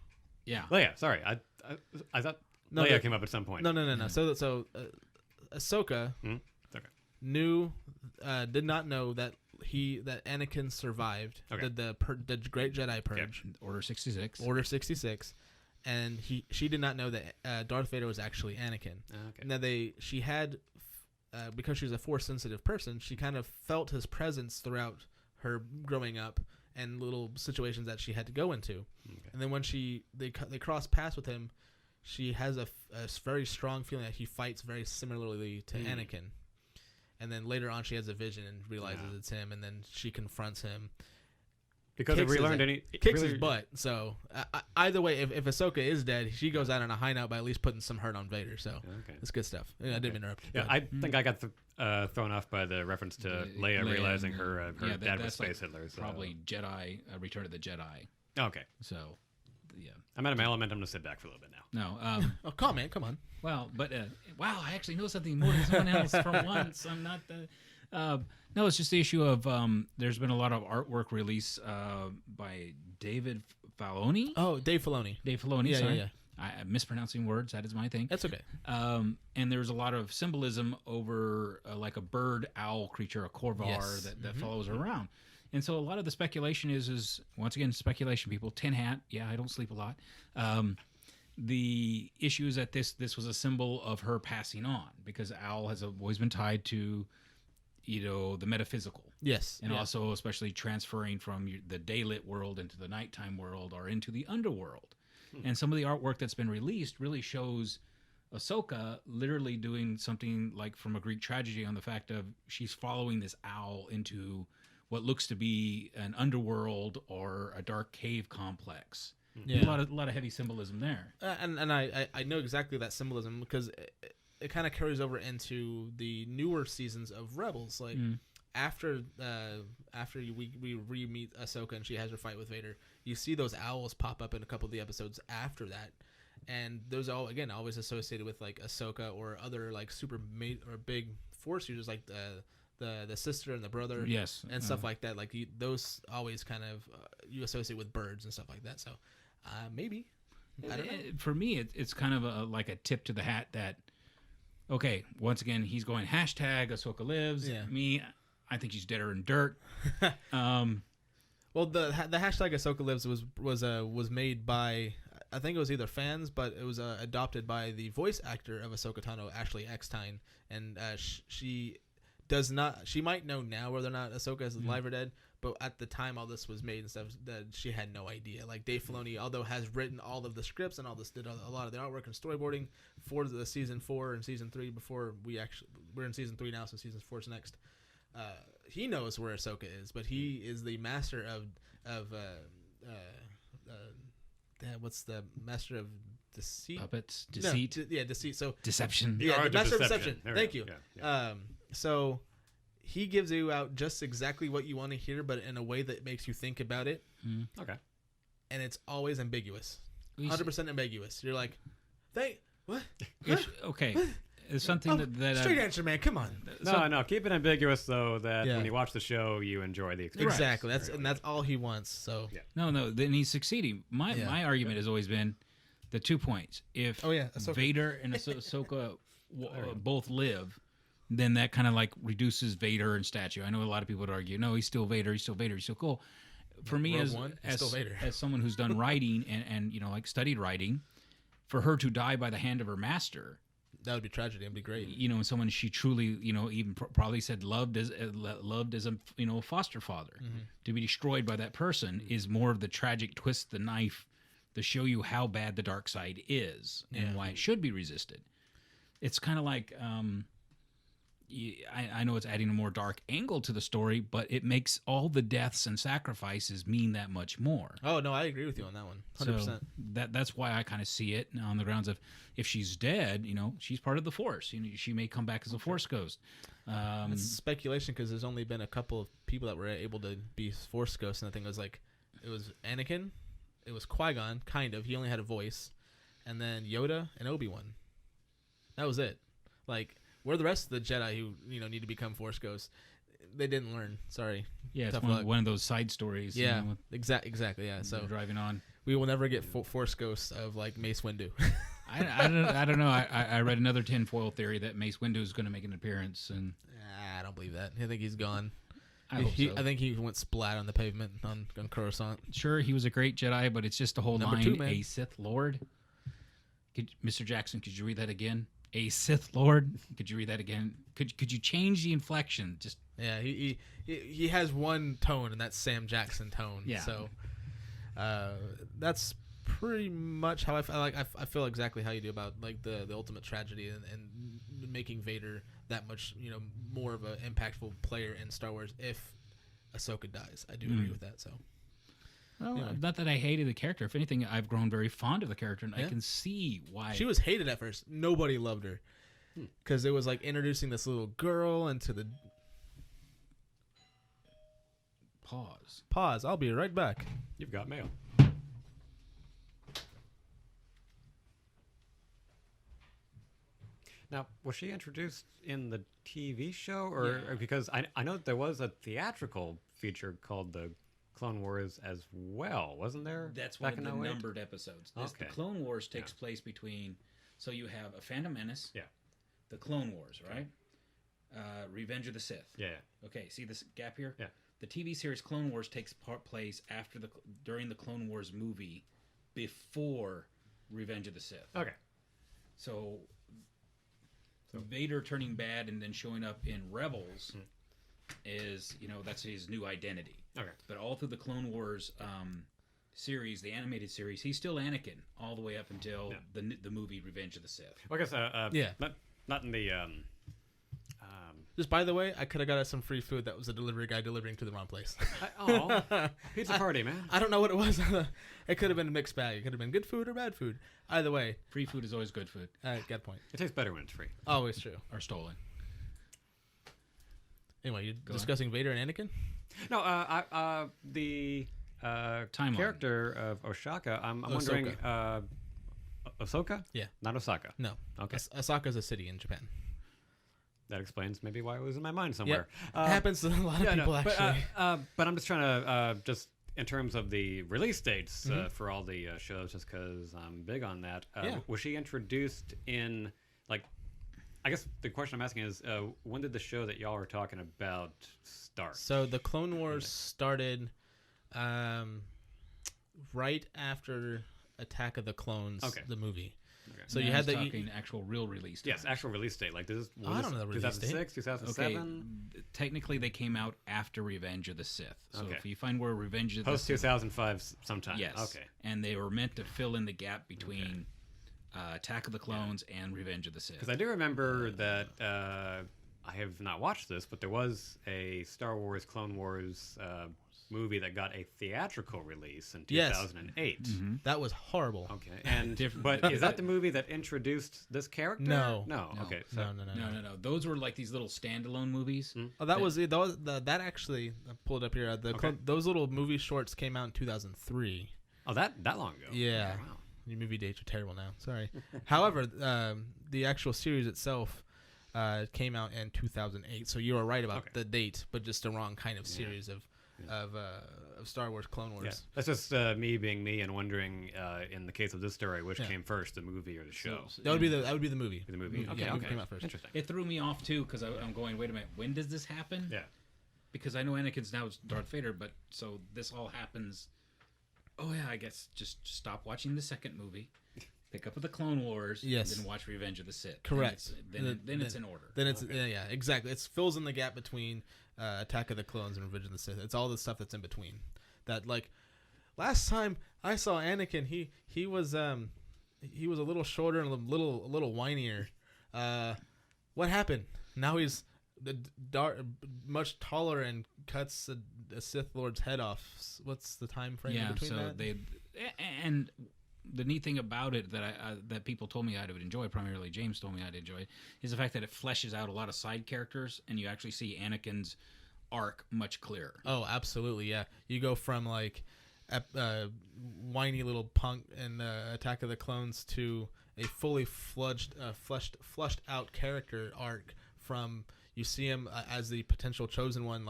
Yeah. Leia, sorry. I thought Leia came up at some point. No. So Ahsoka It's okay. did not know that that Anakin survived the Great Jedi Purge, Order 66. Order 66, and she did not know that Darth Vader was actually Anakin. Now she had because she was a Force sensitive person, she kind of felt his presence throughout her growing up and little situations that she had to go into. And then when they cross paths with him, she has a very strong feeling that he fights very similarly to Anakin. And then later on, she has a vision and realizes it's him, and then she confronts him. Because if we learned kicks his butt. So either way, if Ahsoka is dead, she goes out on a high note by at least putting some hurt on Vader. So it's good stuff. I didn't interrupt. Yeah, I think I got thrown off by the reference to Leia realizing her dad was Space Hitler. So. Probably Jedi, Return of the Jedi. Okay. So, yeah. I'm out of my element. I'm going to sit back for a little bit now. No. Oh, come on. Well, but wow, I actually know something more than someone else from once. I'm not the. No, it's just the issue of there's been a lot of artwork released by David Filoni. Oh, Dave Filoni. Yeah, sorry. Yeah. I'm mispronouncing words. That is my thing. That's okay. And there's a lot of symbolism over like a bird owl creature, a Corvar that follows her around. And so a lot of the speculation is once again speculation. People, tin hat. Yeah, I don't sleep a lot. The issue is that this was a symbol of her passing on because owl has always been tied to, the metaphysical. Yes. And also especially transferring from the daylit world into the nighttime world or into the underworld. And some of the artwork that's been released really shows Ahsoka literally doing something like from a Greek tragedy on the fact of she's following this owl into what looks to be an underworld or a dark cave complex. Yeah. A lot of heavy symbolism there. And I know exactly that symbolism because it kind of carries over into the newer seasons of Rebels. Like after we re-meet Ahsoka and she has her fight with Vader, you see those owls pop up in a couple of the episodes after that. And those are all, again, always associated with like Ahsoka or other like super big Force users like the sister and the brother, and stuff like that. Like those always kind of you associate with birds and stuff like that. So maybe I don't know. For me, it's kind of like a tip to the hat that okay, once again he's going hashtag Ahsoka lives. Yeah. Me, I think she's deader in dirt. Well, the hashtag Ahsoka lives was made by I think it was either fans, but it was adopted by the voice actor of Ahsoka Tano, Ashley Eckstein, and she does not. She might know now whether or not Ahsoka is alive or dead, but at the time all this was made and stuff, that she had no idea. Like Dave Filoni, although has written all of the scripts and all this, did a lot of the artwork and storyboarding for the season 4 and season 3. Before we're in season 3 now, so season 4 is next. He knows where Ahsoka is, but he is the master of what's the master of deceit? Puppets, deceit. No, deceit. So deception. The master of deception. Thank you. Yeah. So he gives you out just exactly what you want to hear, but in a way that makes you think about it. Okay. And it's always ambiguous. 100% ambiguous. You're like, what? Okay. It's something that straight answer, man. Come on. No. Keep it ambiguous so that when you watch the show, you enjoy the experience. Exactly. That's all he wants. So no. Then he's succeeding. My argument has always been the 2 points. If Vader and Ahsoka both live, then that kind of like reduces Vader in stature. I know a lot of people would argue, no, he's still Vader. He's still Vader. He's still cool. For me, as someone who's done writing and like studied writing, for her to die by the hand of her master. That would be tragedy. It'd be great. And someone she truly, even probably said loved as a foster father. To be destroyed by that person is more of the tragic twist the knife to show you how bad the dark side is and why it should be resisted. It's kind of like, I know it's adding a more dark angle to the story, but it makes all the deaths and sacrifices mean that much more. Oh, no, I agree with you on that one. 100%. So that's why I kind of see it on the grounds of if she's dead, she's part of the Force. She may come back as a Force ghost. It's speculation because there's only been a couple of people that were able to be Force ghosts, and I think it was Anakin, it was Qui-Gon, kind of. He only had a voice, and then Yoda and Obi-Wan. That was it. Like, where the rest of the Jedi who need to become Force ghosts, they didn't learn. Sorry. Yeah, it's one of those side stories. Yeah, exactly. Yeah, so driving on, we will never get Force ghosts of like Mace Windu. I don't know. I read another tinfoil theory that Mace Windu is going to make an appearance, and I don't believe that. I think he's gone. I hope so. I think he went splat on the pavement on Coruscant. Sure, he was a great Jedi, but it's just a whole Number line, 2, man. a Sith Lord. Mr. Jackson, could you read that again? A Sith Lord? Could you read that again? Could you change the inflection? Just Yeah, he has one tone, and that's Sam Jackson tone. Yeah. So that's pretty much how I feel. I feel exactly how you do about like the ultimate tragedy and making Vader that much more of an impactful player in Star Wars if Ahsoka dies. I do agree with that. So. Well, not that I hated the character. If anything, I've grown very fond of the character, and I can see why. She was hated at first. Nobody loved her because it was like introducing this little girl into the. Pause. I'll be right back. You've got mail. Now, was she introduced in the TV show, or because I know that there was a theatrical feature called the Clone Wars as well, wasn't there? That's back one of in the 08? numbered episodes. Okay. The Clone Wars takes place between, so you have a Phantom Menace, the Clone Wars, right? Revenge of the Sith. Yeah. Okay, see this gap here? Yeah. The TV series Clone Wars takes place during the Clone Wars movie, before Revenge of the Sith. Okay. So Vader turning bad and then showing up in Rebels is, that's his new identity. Okay. But all through the Clone Wars series, the animated series, he's still Anakin all the way up until the movie Revenge of the Sith. Well, I guess not in the Just by the way, I could have got us some free food. That was a delivery guy delivering to the wrong place. Pizza party, man. I don't know what it was. It could have been a mixed bag. It could have been good food or bad food. Either way, Free food is always good food. got a point. It tastes better when it's free. Always true. Or stolen. Anyway, you're discussing Vader and Anakin? No, the Timeline. character of Osaka. I'm wondering, Ahsoka? Yeah. Not Osaka. No. Okay. Osaka's a city in Japan. That explains maybe why it was in my mind somewhere. It happens to a lot of people, actually. But I'm just trying to just in terms of the release dates for all the shows, just because I'm big on that. Was she introduced in I guess the question I'm asking is, when did the show that y'all are talking about start? So the Clone Wars started right after Attack of the Clones, the movie. Okay. So now you had talking actual real release date. Yes, actual release date. Like this. I don't know the release 2006, 2007. Okay, technically they came out after Revenge of the Sith. So Okay. if you find where Revenge of the Post Sith, 2005 sometime. yes, Okay. and they were meant to fill in the gap between Attack of the Clones and Revenge of the Sith. Because I do remember that I have not watched this, but there was a Star Wars Clone Wars movie that got a theatrical release in 2008. Yes. Mm-hmm. That was horrible. Okay, and but is that the movie that introduced this character? No. Okay, No. Those were like these little standalone movies. Oh, that actually. I pulled it up here. Those little movie shorts came out in 2003. Oh, that long ago. Yeah. Oh, wow. Your movie dates are terrible now. Sorry. However, the actual series itself came out in 2008. So you were right about the date, but just the wrong kind of series of Star Wars Clone Wars. Yeah. That's just me being me and wondering, in the case of this story, which came first, the movie or the show? That would be the movie. The movie. Okay. Movie came out first. Interesting. It threw me off too because I'm going, wait a minute, when does this happen? Yeah. Because I know Anakin's now Darth Vader, but so this all happens. Oh yeah, I guess just stop watching the second movie, pick up with the Clone Wars, yes, and then watch Revenge of the Sith. Correct. Then it's in order. Then it's exactly. It fills in the gap between Attack of the Clones and Revenge of the Sith. It's all the stuff that's in between. That last time I saw Anakin, he was a little shorter and a little whinier. What happened? Now he's much taller and cuts a Sith Lord's head off. What's the time frame between that? And the neat thing about it that people told me I would enjoy, primarily James told me I'd enjoy, is the fact that it fleshes out a lot of side characters, and you actually see Anakin's arc much clearer. Oh, absolutely, yeah. You go from whiny little punk in Attack of the Clones to a fully flushed out character arc. From you see him as the potential chosen one,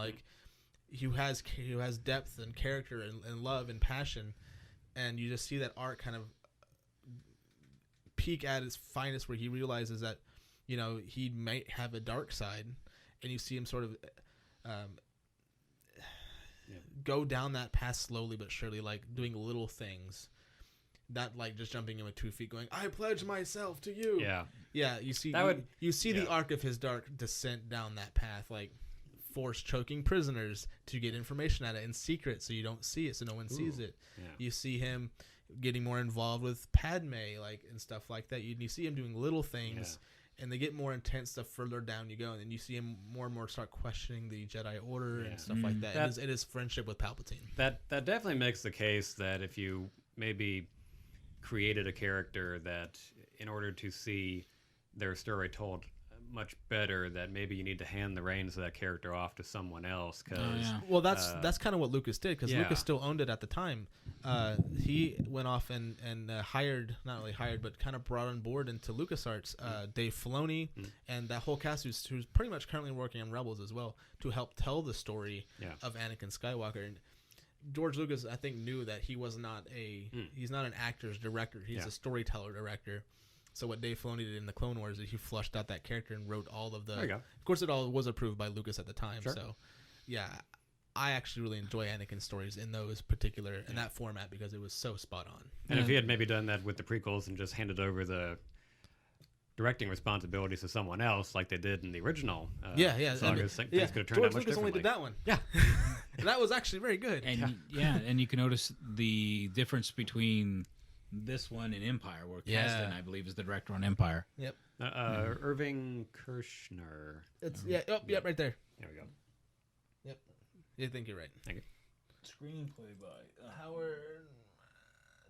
who has depth and character and love and passion, and you just see that arc kind of peak at its finest, where he realizes that he might have a dark side, and you see him sort of go down that path slowly but surely, like doing little things. Not like just jumping in with 2 feet, going, "I pledge myself to you." Yeah. You see, the arc of his dark descent down that path, like force choking prisoners to get information out of it in secret, so you don't see it, so no one sees it. Yeah. You see him getting more involved with Padme, like and stuff like that. You see him doing little things, and they get more intense the further down you go, and then you see him more and more start questioning the Jedi Order and stuff like that. It is friendship with Palpatine. That definitely makes the case that if you maybe created a character that in order to see their story told much better, that maybe you need to hand the reins of that character off to someone else. Well, that's kind of what Lucas did, because Lucas still owned it at the time. He went off and not really hired, but kind of brought on board into LucasArts Dave Filoni and that whole cast who's pretty much currently working on Rebels as well, to help tell the story of Anakin Skywalker. And George Lucas, I think, knew that he was not he's not an actor's director. He's a storyteller director. So what Dave Filoni did in the Clone Wars is he flushed out that character and wrote all of the. There you go. Of course, it all was approved by Lucas at the time. Sure. So, yeah, I actually really enjoy Anakin's stories in those particular in that format because it was so spot on. And if he had maybe done that with the prequels and just handed over the directing responsibilities to someone else, like they did in the original sagas, things could have turned George out much Lucas only differently. did that one. Yeah. And that was actually very good. And and you can notice the difference between this one and Empire, where Kasdan, I believe, is the director on Empire. Yep. Irving Kershner. It's right there. There we go. Yep. You think you're right. Thank you. Screenplay by Howard,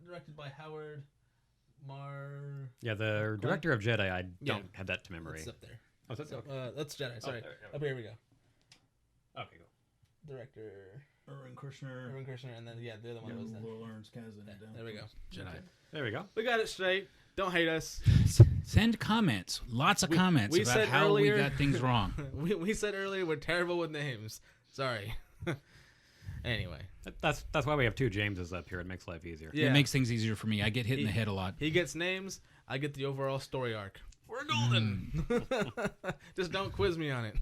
directed by Howard Mar. Yeah, the director of Jedi. I don't have that to memory. It's up there. Oh, that's okay. That's Jedi. Sorry. Oh, up here we go. Okay, cool. Director Irving Kershner, and then the other one was that. Lawrence Kasdan. There we go. Jedi. There we go. We got it straight. Don't hate us. Send comments. Lots of comments about how we got things wrong. we said earlier we're terrible with names. Sorry. Anyway. That's why we have 2 Jameses up here. It makes life easier. Yeah. It makes things easier for me. I get hit in the head a lot. He gets names. I get the overall story arc. We're golden. Just don't quiz me on it.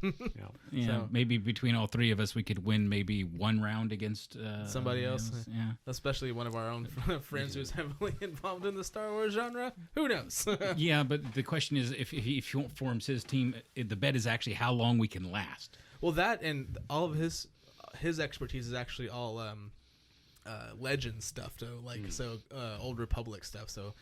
So, maybe between all 3 of us, we could win maybe 1 round against somebody else. Yeah, especially one of our own friends who's heavily involved in the Star Wars genre. Who knows? Yeah, but the question is, if he forms his team, the bet is actually how long we can last. Well, that and all of his expertise is actually all legend stuff. So Old Republic stuff. So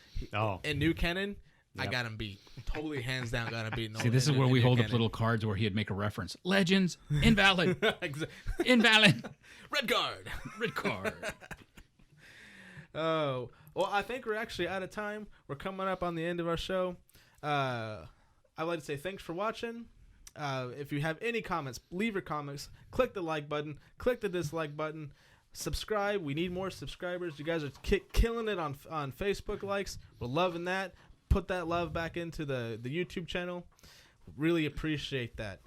in new canon. Yep. I got him beat. Totally hands down got him beat. See, this is where we hold up little cards where he'd make a reference. Legends, invalid. Invalid. Red card. Oh, well, I think we're actually out of time. We're coming up on the end of our show. I'd like to say thanks for watching. If you have any comments, leave your comments. Click the like button. Click the dislike button. Subscribe. We need more subscribers. You guys are killing it on Facebook likes. We're loving that. Put that love back into the YouTube channel. Really appreciate that.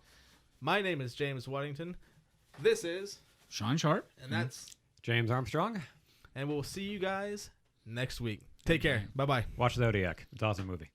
My name is James Waddington. This is Sean Sharp. And that's James Armstrong. And we'll see you guys next week. Take care. Bye-bye. Watch Zodiac. It's an awesome movie.